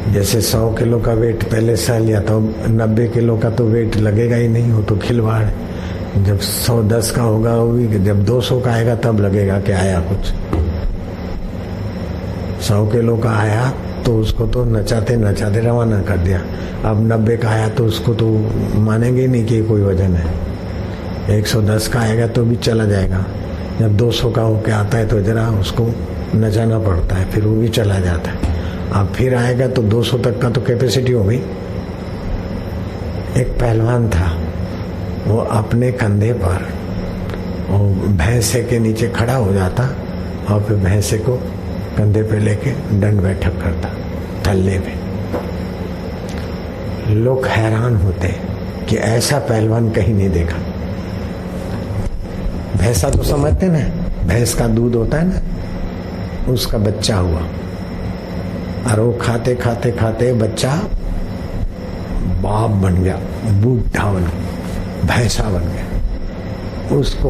जैसे 100 किलो का वेट पहले सह लिया तो 90 किलो का तो वेट लगेगा ही नहीं, हो तो खिलवाड़। जब 110 का होगा वो भी, जब 200 का आएगा तब लगेगा कि आया कुछ। 100 किलो का आया तो उसको तो नचाते नचाते रवाना कर दिया। अब 90 का आया तो उसको तो मानेंगे नहीं कि कोई वजन है। 110 का आएगा तो भी चला जाएगा। जब 200 का होके आता है तो जरा उसको नचाना पड़ता है, फिर वो भी चला जाता है। अब फिर आएगा तो 200 तक का तो कैपेसिटी हो गई। एक पहलवान था, वो अपने कंधे पर वो भैंसे के नीचे खड़ा हो जाता और फिर भैंसे को कंधे पे लेके दंड बैठक करता थल्ले पे। लोग हैरान होते कि ऐसा पहलवान कहीं नहीं देखा। भैंसा तो समझते ना, भैंस का दूध होता है ना, उसका बच्चा हुआ और वो खाते खाते खाते बच्चा बाप बन गया, बूढ़ा बन गया, भैंसा बन गया। उसको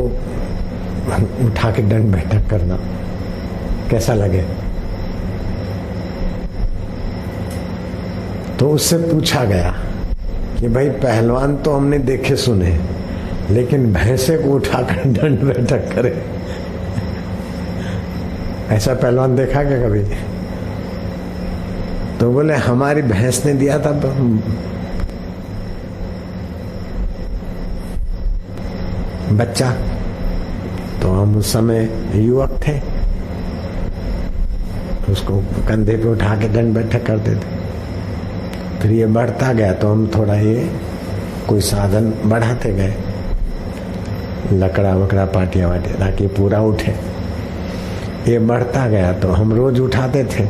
उठा के दंड बैठक करना कैसा लगे? तो उससे पूछा गया कि भाई पहलवान तो हमने देखे सुने, लेकिन भैंसे को उठाकर दंड बैठक करे, ऐसा पहलवान देखा क्या कभी? तो बोले हमारी भैंस ने दिया था बच्चा, तो हम उस समय युवक थे, उसको कंधे पे उठा के दंड बैठक करते थे। फिर ये बढ़ता गया तो हम थोड़ा ये कोई साधन बढ़ाते गए, लकड़ा वकड़ा पाटिया वाटिया, ताकि पूरा उठे। ये बढ़ता गया तो हम रोज उठाते थे,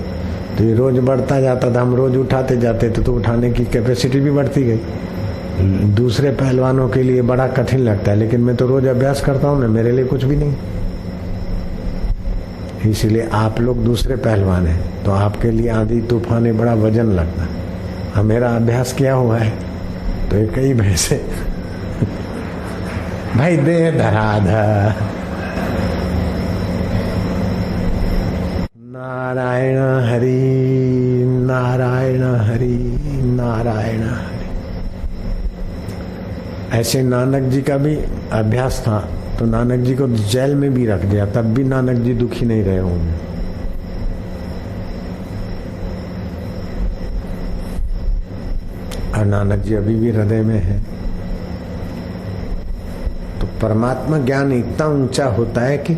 तो ये रोज बढ़ता जाता था, हम रोज उठाते जाते थे तो उठाने की कैपेसिटी भी बढ़ती गई। दूसरे पहलवानों के लिए बड़ा कठिन लगता है, लेकिन मैं तो रोज अभ्यास करता हूँ ना, मेरे लिए कुछ भी नहीं। इसीलिए आप लोग दूसरे पहलवान हैं तो आपके लिए आंधी तूफान बड़ा वजन लगता है। मेरा अभ्यास किया हुआ है तो ये कई भैंसे भाई दे धराधा। नारायण हरि नारायण हरि नारायण हरि। ऐसे नानक जी का भी अभ्यास था, तो नानक जी को जेल में भी रख दिया, तब भी नानक जी दुखी नहीं रहे होंगे। और नानक जी अभी भी हृदय में है। तो परमात्मा ज्ञान इतना ऊंचा होता है कि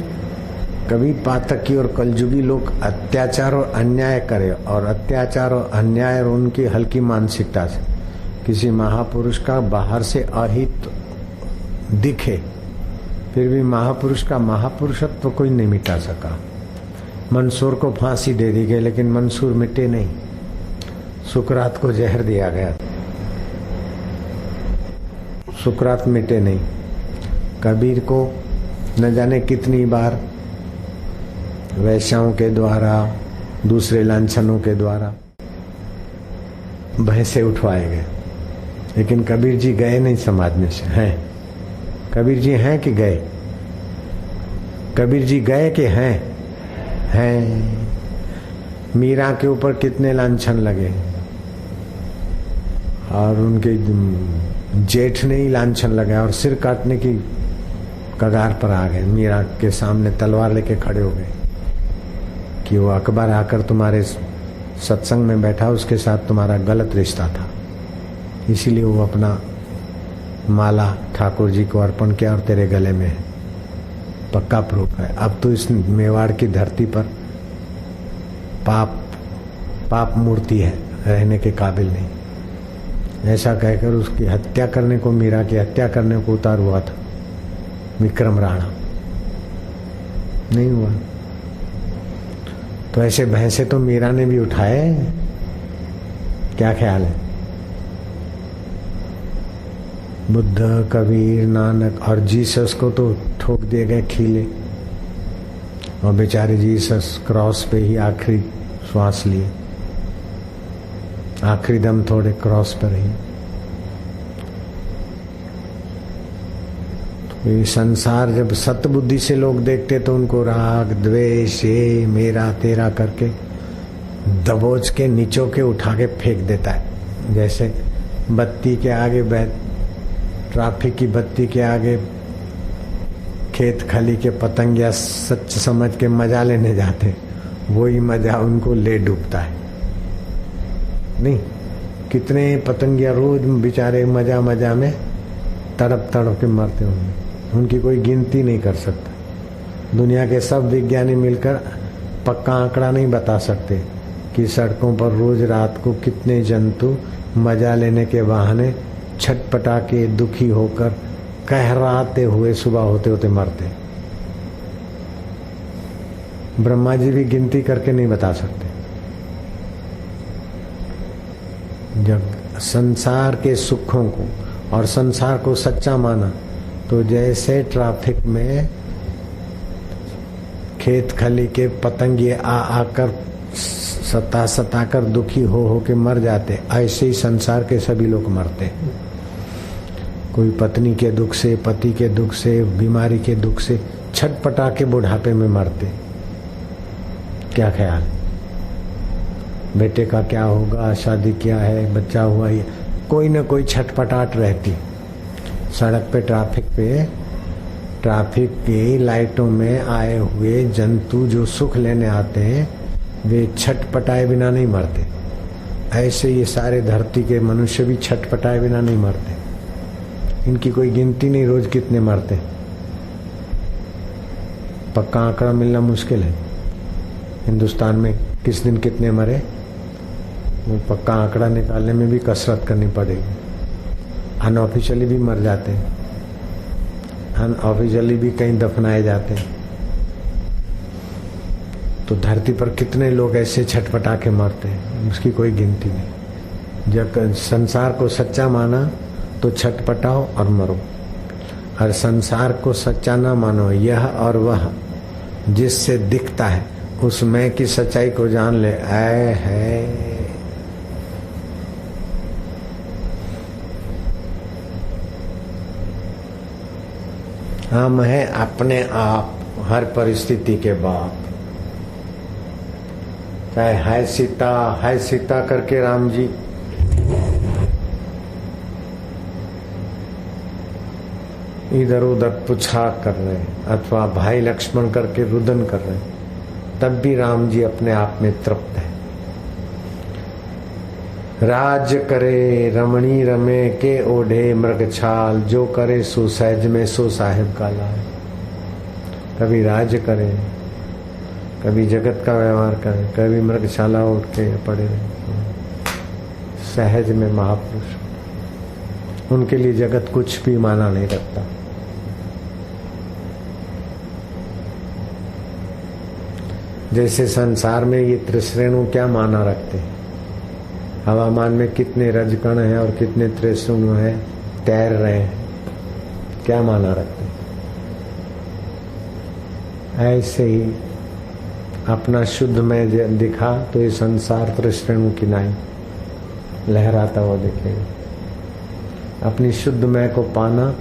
कभी पातकी और कलजुगी लोग अत्याचार और अन्याय करे, और अत्याचार और अन्याय और उनकी हल्की मानसिकता से किसी महापुरुष का बाहर से अहित दिखे, फिर भी महापुरुष का महापुरुषत्व कोई नहीं मिटा सका। मंसूर को फांसी दे दी गई, लेकिन मंसूर मिटे नहीं। सुकरात को जहर दिया गया, सुकरात मिटे नहीं। कबीर को न जाने कितनी बार वैश्याओं के द्वारा, दूसरे लांछनों के द्वारा भैंसे उठवाए गए, लेकिन कबीर जी गए नहीं समाज में से। हैं कबीर जी हैं कि गए? कबीर जी गए कि हैं? हैं। मीरा के ऊपर कितने लांछन लगे, और उनके जेठ ने ही लांछन लगाया और सिर काटने की कगार पर आ गए। मीरा के सामने तलवार लेके खड़े हो गए कि वो अकबर आकर तुम्हारे सत्संग में बैठा, उसके साथ तुम्हारा गलत रिश्ता था, इसीलिए वो अपना माला ठाकुर जी को अर्पण किया और तेरे गले में पक्का प्रूफ है। अब तो इस मेवाड़ की धरती पर पाप मूर्ति है, रहने के काबिल नहीं। ऐसा कहकर उसकी हत्या करने को, मीरा की हत्या करने को उतार हुआ था विक्रम राणा, नहीं हुआ। तो ऐसे भैंसे तो मीरा ने भी उठाए, क्या ख्याल है? बुद्ध, कबीर, नानक और जीसस को तो ठोक दिए गए खीले, और बेचारे जीसस क्रॉस पे ही आखिरी श्वास लिए, आखिरी दम थोड़े क्रॉस पर ही। तो ये संसार जब सतबुद्धि से लोग देखते तो उनको राग द्वेष ये मेरा तेरा करके दबोच के नीचो के उठा के फेंक देता है। जैसे बत्ती के आगे ट्रैफिक की बत्ती के आगे खेत खली के पतंगिया सच समझ के मजा लेने जाते, वही मजा उनको ले डूबता है। नहीं, कितने पतंगिया रोज बेचारे मजा मजा में तड़प तड़प के मरते होंगे, उनकी कोई गिनती नहीं कर सकता। दुनिया के सब विज्ञानी मिलकर पक्का आंकड़ा नहीं बता सकते कि सड़कों पर रोज रात को कितने जंतु मजा लेने के बहाने छटपटा के दुखी होकर कहराते हुए सुबह होते होते मरते। ब्रह्मा जी भी गिनती करके नहीं बता सकते। जब संसार के सुखों को और संसार को सच्चा माना तो जैसे ट्रैफिक में खेत खली के पतंगे आकर सता कर दुखी हो के मर जाते, ऐसे ही संसार के सभी लोग मरते। कोई पत्नी के दुख से, पति के दुख से, बीमारी के दुख से छटपटा के बुढ़ापे में मरते। क्या ख्याल, बेटे का क्या होगा, शादी क्या है, बच्चा हुआ, ये कोई न कोई छटपटाहट रहती। सड़क पे ट्रैफिक की लाइटों में आए हुए जंतु जो सुख लेने आते हैं वे छटपटाए बिना नहीं मरते। ऐसे ये सारे धरती के मनुष्य भी छटपटाए बिना नहीं मरते। इनकी कोई गिनती नहीं, रोज कितने मरते। पक्का आंकड़ा मिलना मुश्किल है। हिंदुस्तान में किस दिन कितने मरे, वो पक्का आंकड़ा निकालने में भी कसरत करनी पड़ेगी। अनऑफिशियली भी मर जाते हैं, अनऑफिशियली भी कहीं दफनाए जाते हैं। तो धरती पर कितने लोग ऐसे छटपटा के मरते हैं, उसकी कोई गिनती नहीं। जब संसार को सच्चा माना तो छटपटाओ और मरो, और संसार को सच्चा ना मानो, यह और वह जिससे दिखता है उस मैं की सच्चाई को जान ले। ऐ है हम हैं अपने आप हर परिस्थिति के बाप। चाहे है सीता करके राम जी इधर उधर पुछा कर रहे हैं, अथवा भाई लक्ष्मण करके रुदन कर रहे हैं, तब भी राम जी अपने आप में तृप्त है। राज करे रमणी रमे के ओढ़े मृग छाल, जो करे सो सहज में सो साहिब का लाल। कभी राज करे, कभी जगत का व्यवहार करे, कभी मृगशाला उठ के पड़े रहे। सहज में महापुरुष, उनके लिए जगत कुछ भी माना नहीं रखता। जैसे संसार में ये त्रिश्रेणु क्या माना रखते हैं, हवामान में कितने रजकण हैं और कितने त्रिश्रेणु हैं तैर रहे हैं, क्या माना रखते हैं। ऐसे ही अपना शुद्ध में दिखा तो ये संसार त्रिश्रेणु की नाई लहराता हुआ दिखेगा। अपनी शुद्ध मैं को पाना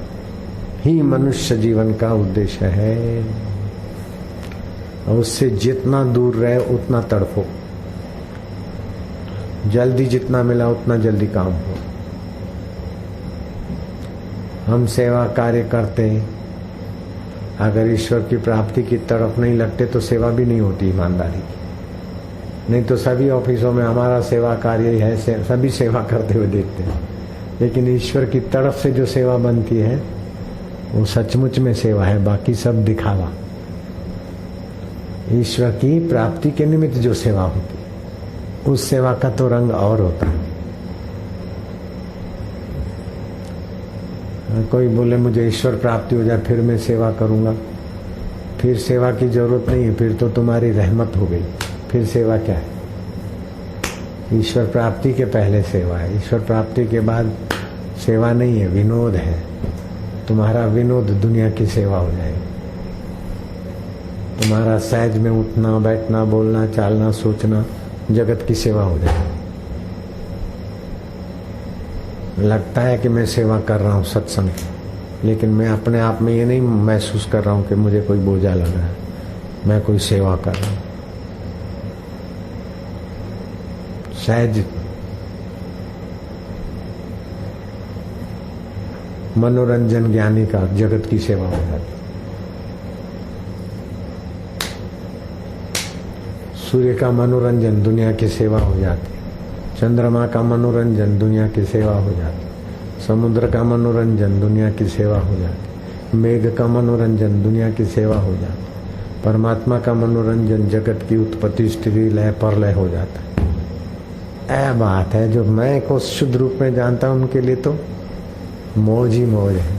ही मनुष्य जीवन का उद्देश्य है, और उससे जितना दूर रहे उतना तड़फो। जल्दी जितना मिला उतना जल्दी काम हो। हम सेवा कार्य करते हैं, अगर ईश्वर की प्राप्ति की तरफ नहीं लगते तो सेवा भी नहीं होती ईमानदारी की। नहीं तो सभी ऑफिसों में हमारा सेवा कार्य ही है, सभी सेवा करते हुए देखते हैं, लेकिन ईश्वर की तरफ से जो सेवा बनती है वो सचमुच में सेवा है, बाकी सब दिखावा। ईश्वर की प्राप्ति के निमित्त जो सेवा होती है उस सेवा का तो रंग और होता है। कोई बोले मुझे ईश्वर प्राप्ति हो जाए फिर मैं सेवा करूंगा, फिर सेवा की जरूरत नहीं है, फिर तो तुम्हारी रहमत हो गई, फिर सेवा क्या है। ईश्वर प्राप्ति के पहले सेवा है, ईश्वर प्राप्ति के बाद सेवा नहीं है, विनोद है। तुम्हारा विनोद दुनिया की सेवा हो जाएगी। तुम्हारा सहज में उठना बैठना बोलना चालना सोचना जगत की सेवा हो जाएगी। लगता है कि मैं सेवा कर रहा हूं सत्संग, लेकिन मैं अपने आप में ये नहीं महसूस कर रहा हूं कि मुझे कोई बोझा लग रहा है, मैं कोई सेवा कर रहा हूं। सहज मनोरंजन ज्ञानी का जगत की सेवा हो जाती। सूर्य का मनोरंजन दुनिया की सेवा हो जाती। चंद्रमा का मनोरंजन दुनिया की सेवा हो जाती। समुद्र का मनोरंजन दुनिया की सेवा हो जाती। मेघ का मनोरंजन दुनिया की सेवा हो जाती। परमात्मा का मनोरंजन जगत की उत्पत्ति स्थिति लय प्रलय हो जाता है। यह बात है। जो मैं को शुद्ध रूप में जानता हूं उनके लिए तो मौज ही मौज है,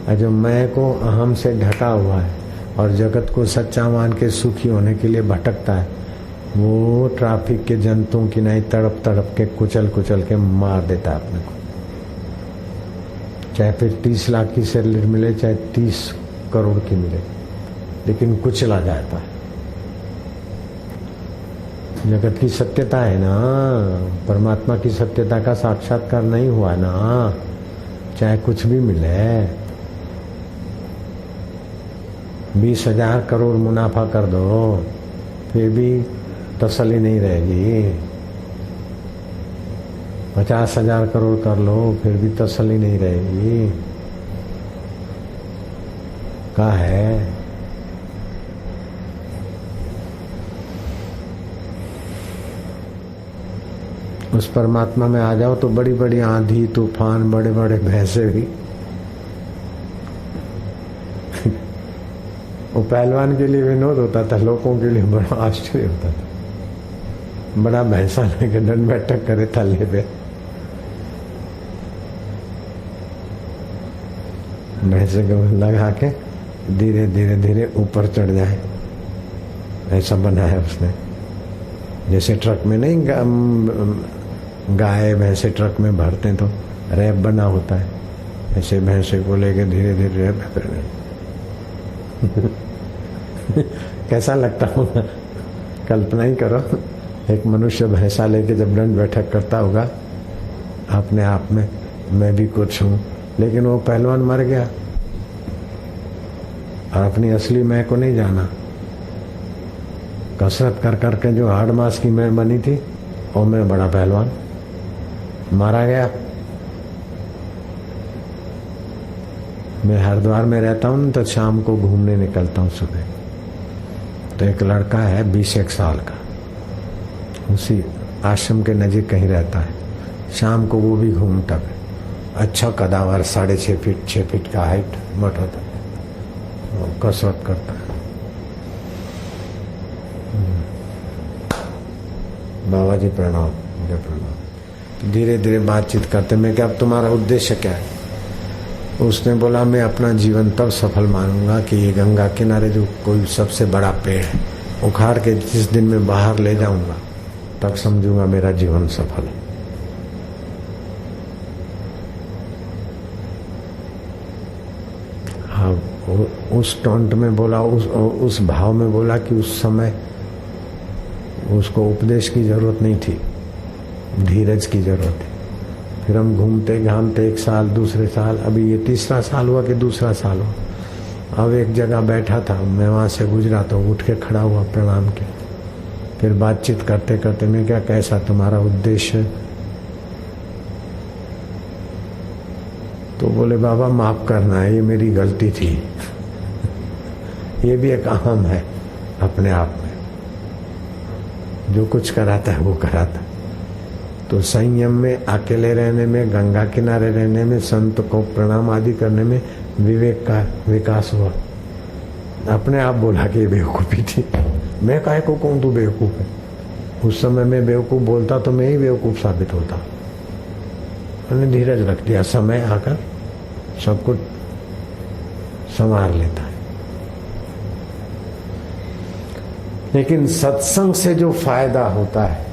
और जो मैं को अहम से ढका हुआ है और जगत को सच्चा मान के सुखी होने के लिए भटकता है, वो ट्रैफिक के जंतुओं की नहीं तड़प तड़प के कुचल कुचल के मार देता है अपने को। चाहे फिर 30 लाख की सैलरी मिले चाहे 30 करोड़ की मिले, लेकिन कुचला जाता है। जगत की सत्यता है ना, परमात्मा की सत्यता का साक्षात्कार नहीं हुआ ना, चाहे कुछ भी मिले। 20,000 करोड़ मुनाफा कर दो फिर भी तसल्ली नहीं रहेगी। 50,000 करोड़ कर लो फिर भी तसल्ली नहीं रहेगी। क्या है? उस परमात्मा में आ जाओ तो बड़ी बड़ी आंधी तूफान बड़े बड़े भैंसे भी वो पहलवान के लिए विनोद होता था, लोगों के लिए बड़ा आश्चर्य होता था। बड़ा भैंसा लेके दंड बैठक करे थल्ले पे, भैंसे को लगा के धीरे धीरे धीरे ऊपर चढ़ जाए, ऐसा बनाया उसने। जैसे ट्रक में नहीं गाय भैंसे ट्रक में भरते हैं तो रैप बना होता है, ऐसे भैंसे को लेके धीरे धीरे कैसा लगता होगा? कल्पना ही करो, एक मनुष्य भैंसा लेके जब दंड बैठक करता होगा अपने आप में, मैं भी कुछ हूं, लेकिन वो पहलवान मर गया और अपनी असली मैं को नहीं जाना। कसरत कर करके जो हाड़ मास की मैं बनी थी और मैं बड़ा पहलवान, मारा गया। मैं हरिद्वार में रहता हूँ तो शाम को घूमने निकलता हूँ सुबह, तो एक लड़का है 21 साल का, उसी आश्रम के नजीक कहीं रहता है। शाम को वो भी घूमता है, अच्छा कदावर 6.5 फीट 6 फीट का हाइट, मोटा था, कसरत करता है। बाबा जी प्रणाम, मुझे प्रणाम। धीरे धीरे बातचीत करते, मैं क्या अब तुम्हारा उद्देश्य क्या है? उसने बोला मैं अपना जीवन तब सफल मानूंगा कि ये गंगा किनारे जो कोई सबसे बड़ा पेड़ है उखाड़ के जिस दिन मैं बाहर ले जाऊंगा तब समझूंगा मेरा जीवन सफल है। हाँ, उस टोंट में बोला, उस भाव में बोला कि उस समय उसको उपदेश की जरूरत नहीं थी, धीरज की जरूरत थी। फिर हम घूमते घामते 1 साल, दूसरे साल, अभी ये 3रा साल हुआ कि दूसरा साल हुआ। अब एक जगह बैठा था, मैं वहां से गुजरा तो उठ के खड़ा हुआ, प्रणाम किया। फिर बातचीत करते करते मैं क्या, कैसा तुम्हारा उद्देश्य? तो बोले बाबा माफ करना है, ये मेरी गलती थी। ये भी एक अहम है अपने आप में, जो कुछ कराता है वो कराता। तो संयम में, अकेले रहने में, गंगा किनारे रहने में, संत को प्रणाम आदि करने में विवेक का विकास हुआ। अपने आप बोला कि ये बेवकूफ़ी थी, मैं काहे को कहूँ तू बेवकूफ़ है। उस समय मैं बेवकूफ़ बोलता तो मैं ही बेवकूफ़ साबित होता। मैंने धीरज रख दिया, समय आकर सब कुछ संवार लेता है। लेकिन सत्संग से जो फायदा होता है,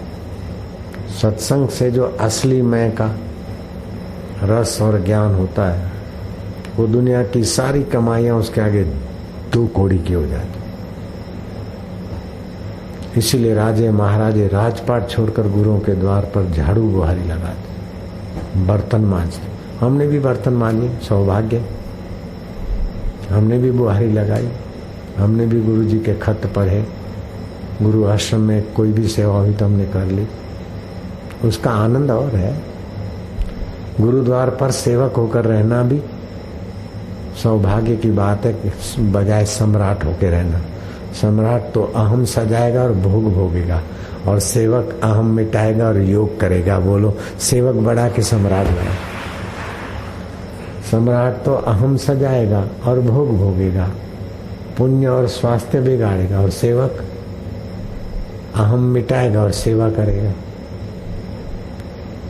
सत्संग से जो असली मैं का रस और ज्ञान होता है, वो दुनिया की सारी कमाइयां उसके आगे दो कौड़ी की हो जाती। इसीलिए राजे महाराजे राजपाट छोड़कर गुरुओं के द्वार पर झाड़ू बुहारी लगाते, बर्तन मांजते। हमने भी बर्तन मांजे, सौभाग्य। हमने भी बुहारी लगाई, हमने भी गुरु जी के खत पढ़े, गुरु आश्रम में कोई भी सेवा हुई तो हमने कर ली। उसका आनंद और है। गुरुद्वार पर सेवक होकर रहना भी सौभाग्य की बात है, बजाय सम्राट होकर रहना। सम्राट तो अहम सजाएगा और भोग भोगेगा, और सेवक अहम मिटाएगा और योग करेगा। बोलो, सेवक बड़ा कि सम्राट बड़ा? सम्राट तो अहम सजाएगा और भोग भोगेगा, पुण्य और स्वास्थ्य बिगाड़ेगा, और सेवक अहम मिटाएगा और सेवा करेगा।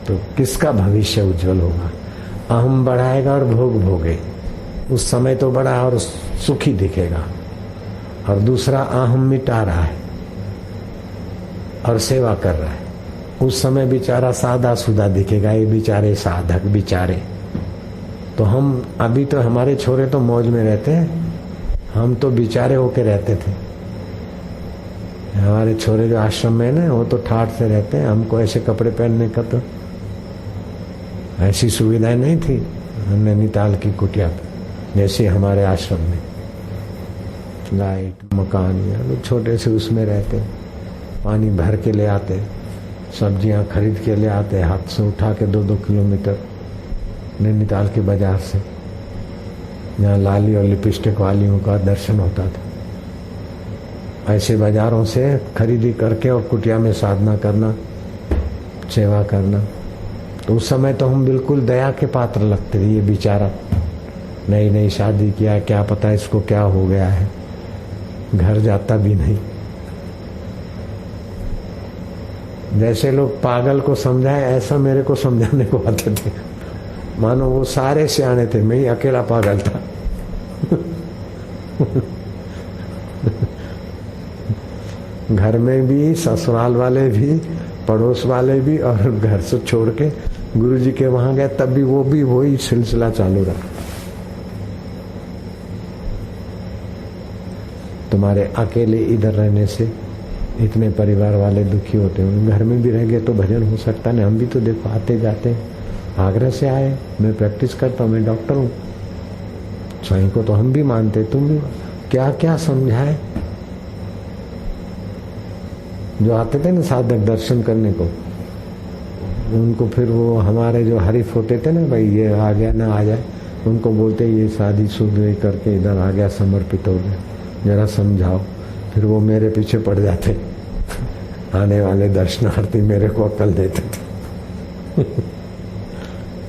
तो किसका भविष्य उज्जवल होगा? अहम बढ़ाएगा और भोग भोगे, उस समय तो बड़ा और सुखी दिखेगा, और दूसरा अहम मिटा रहा है और सेवा कर रहा है, उस समय बेचारा सादा सुदा दिखेगा। ये बेचारे साधक बेचारे। तो हम अभी तो हमारे छोरे तो मौज में रहते हैं, हम तो बेचारे होके रहते थे। हमारे छोरे जो आश्रम में ना, वो तो ठाठ से रहते हैं। हमको ऐसे कपड़े पहनने का तो ऐसी सुविधाएं नहीं थी नैनीताल की कुटिया पे जैसे हमारे आश्रम में। लाइट, मकान, या लोग छोटे से उसमें रहते, पानी भर के ले आते, सब्जियां खरीद के ले आते, हाथ से उठा के 2-2 किलोमीटर नैनीताल के बाजार से, जहाँ लाली और लिपस्टिक वालियों का दर्शन होता था। ऐसे बाजारों से खरीदी करके और कुटिया में साधना करना, सेवा करना। तो उस समय तो हम बिल्कुल दया के पात्र लगते थे। ये बेचारा नई नई शादी किया, क्या पता इसको क्या हो गया है, घर जाता भी नहीं। जैसे लोग पागल को समझाए, ऐसा मेरे को समझाने को आते थे, मानो वो सारे सियाने थे, मैं ही अकेला पागल था। घर में भी, ससुराल वाले भी, पड़ोस वाले भी, और घर से छोड़ के गुरु जी के वहां गए, तब भी वही सिलसिला चालू रहा। तुम्हारे अकेले इधर रहने से इतने परिवार वाले दुखी होते हैं। घर में भी रह गए तो भजन हो सकता नहीं। हम भी तो देखो आते जाते आगरा से आए, मैं प्रैक्टिस करता हूँ, मैं डॉक्टर हूँ, स्वयं को तो हम भी मानते, तुम भी। क्या क्या समझाए जो आते थे ना साधक दर्शन करने को, उनको फिर वो हमारे जो हरीफ होते थे ना, भाई ये आ गया ना आ जाए, उनको बोलते ये शादी शुद्ध करके इधर आ गया, समर्पित हो गया, जरा समझाओ। फिर वो मेरे पीछे पड़ जाते, आने वाले दर्शनार्थी मेरे को अकल देते थे।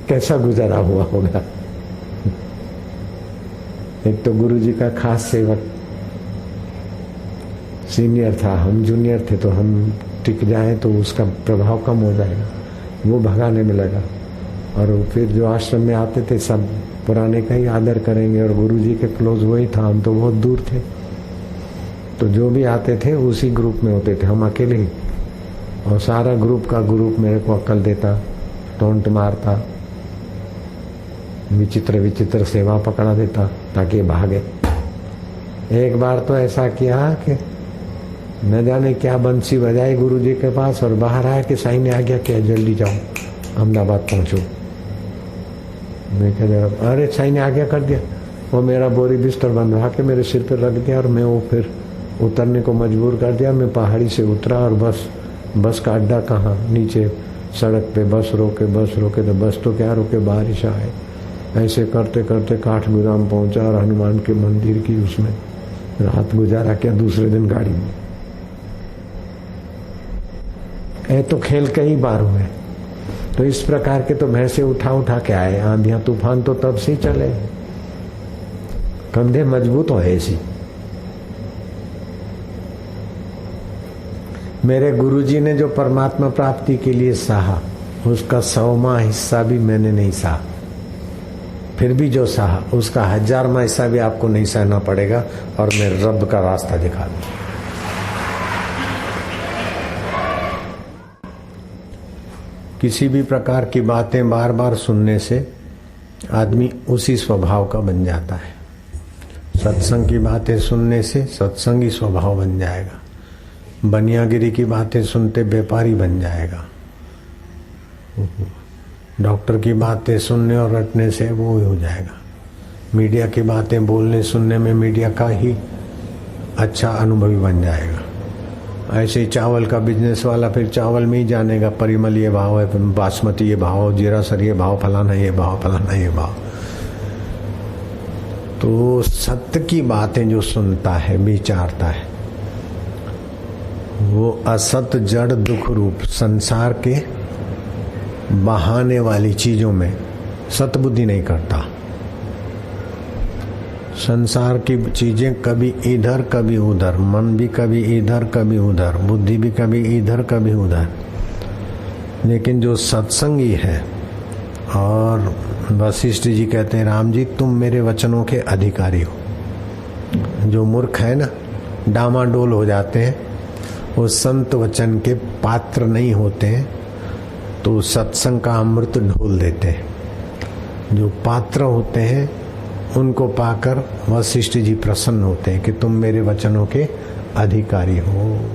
कैसा गुजारा हुआ होगा। एक तो गुरु जी का खास सेवक सीनियर था, हम जूनियर थे, तो हम टिक जाएं तो उसका प्रभाव कम हो जाएगा, वो भगाने में लगा। और फिर जो आश्रम में आते थे सब पुराने का ही आदर करेंगे, और गुरु जी के क्लोज वही था, हम तो बहुत दूर थे। तो जो भी आते थे उसी ग्रुप में होते थे, हम अकेले ही। और सारा ग्रुप का ग्रुप मेरे को अक्ल देता, टोंट मारता, विचित्र विचित्र सेवा पकड़ा देता ताकि भागे। एक बार तो ऐसा किया कि न जाने क्या बंसी बजाई गुरु जी के पास, और बाहर आया कि साईं ने आ गया, क्या जल्दी जाओ अहमदाबाद पहुंचो। मैं कह अरे साईं ने आ गया कर दिया। वो मेरा बोरी बिस्तर बंधवा के मेरे सिर पर रख दिया, और मैं वो फिर उतरने को मजबूर कर दिया। मैं पहाड़ी से उतरा, और बस का अड्डा कहाँ, नीचे सड़क पे बस रोके तो बस तो क्या रोके, बारिश आए। ऐसे करते करते काठगोदाम पहुंचा, और हनुमान के मंदिर की उसमें रात गुजारा क्या, दूसरे दिन गाड़ी में। तो खेल कई बार हुए। तो इस प्रकार के तो भैंसे उठा के आए। आंधियां तूफान तो तब से चले, कंधे मजबूत हो ऐसी। मेरे गुरुजी ने जो परमात्मा प्राप्ति के लिए सहा, उसका 100वां हिस्सा भी मैंने नहीं सहा। फिर भी जो सहा उसका 1000वां हिस्सा भी आपको नहीं सहना पड़ेगा, और मैं रब का रास्ता दिखा दूं। किसी भी प्रकार की बातें बार बार सुनने से आदमी उसी स्वभाव का बन जाता है। सत्संग की बातें सुनने से सत्संगी स्वभाव बन जाएगा। बनियागिरी की बातें सुनते व्यापारी बन जाएगा। डॉक्टर की बातें सुनने और रटने से वो हो जाएगा। मीडिया की बातें बोलने सुनने में मीडिया का ही अच्छा अनुभवी बन जाएगा। ऐसे ही चावल का बिजनेस वाला फिर चावल में ही जानेगा, परिमल ये भाव है, बासमती ये भाव, जीरा सर ये भाव, फलाना ये भाव, फलाना ये भाव। तो सत्य की बातें जो सुनता है, विचारता है, वो असत जड़ दुख रूप संसार के बहाने वाली चीजों में सतबुद्धि नहीं करता। संसार की चीजें कभी इधर कभी उधर, मन भी कभी इधर कभी उधर, बुद्धि भी कभी इधर कभी उधर। लेकिन जो सत्संगी है, और वशिष्ठ जी कहते हैं राम जी तुम मेरे वचनों के अधिकारी हो। जो मूर्ख है ना, डामाडोल हो जाते हैं, वो संत वचन के पात्र नहीं होते हैं, तो सत्संग का अमृत ढोल देते हैं। जो पात्र होते हैं उनको पाकर वशिष्ठ जी प्रसन्न होते हैं कि तुम मेरे वचनों के अधिकारी हो।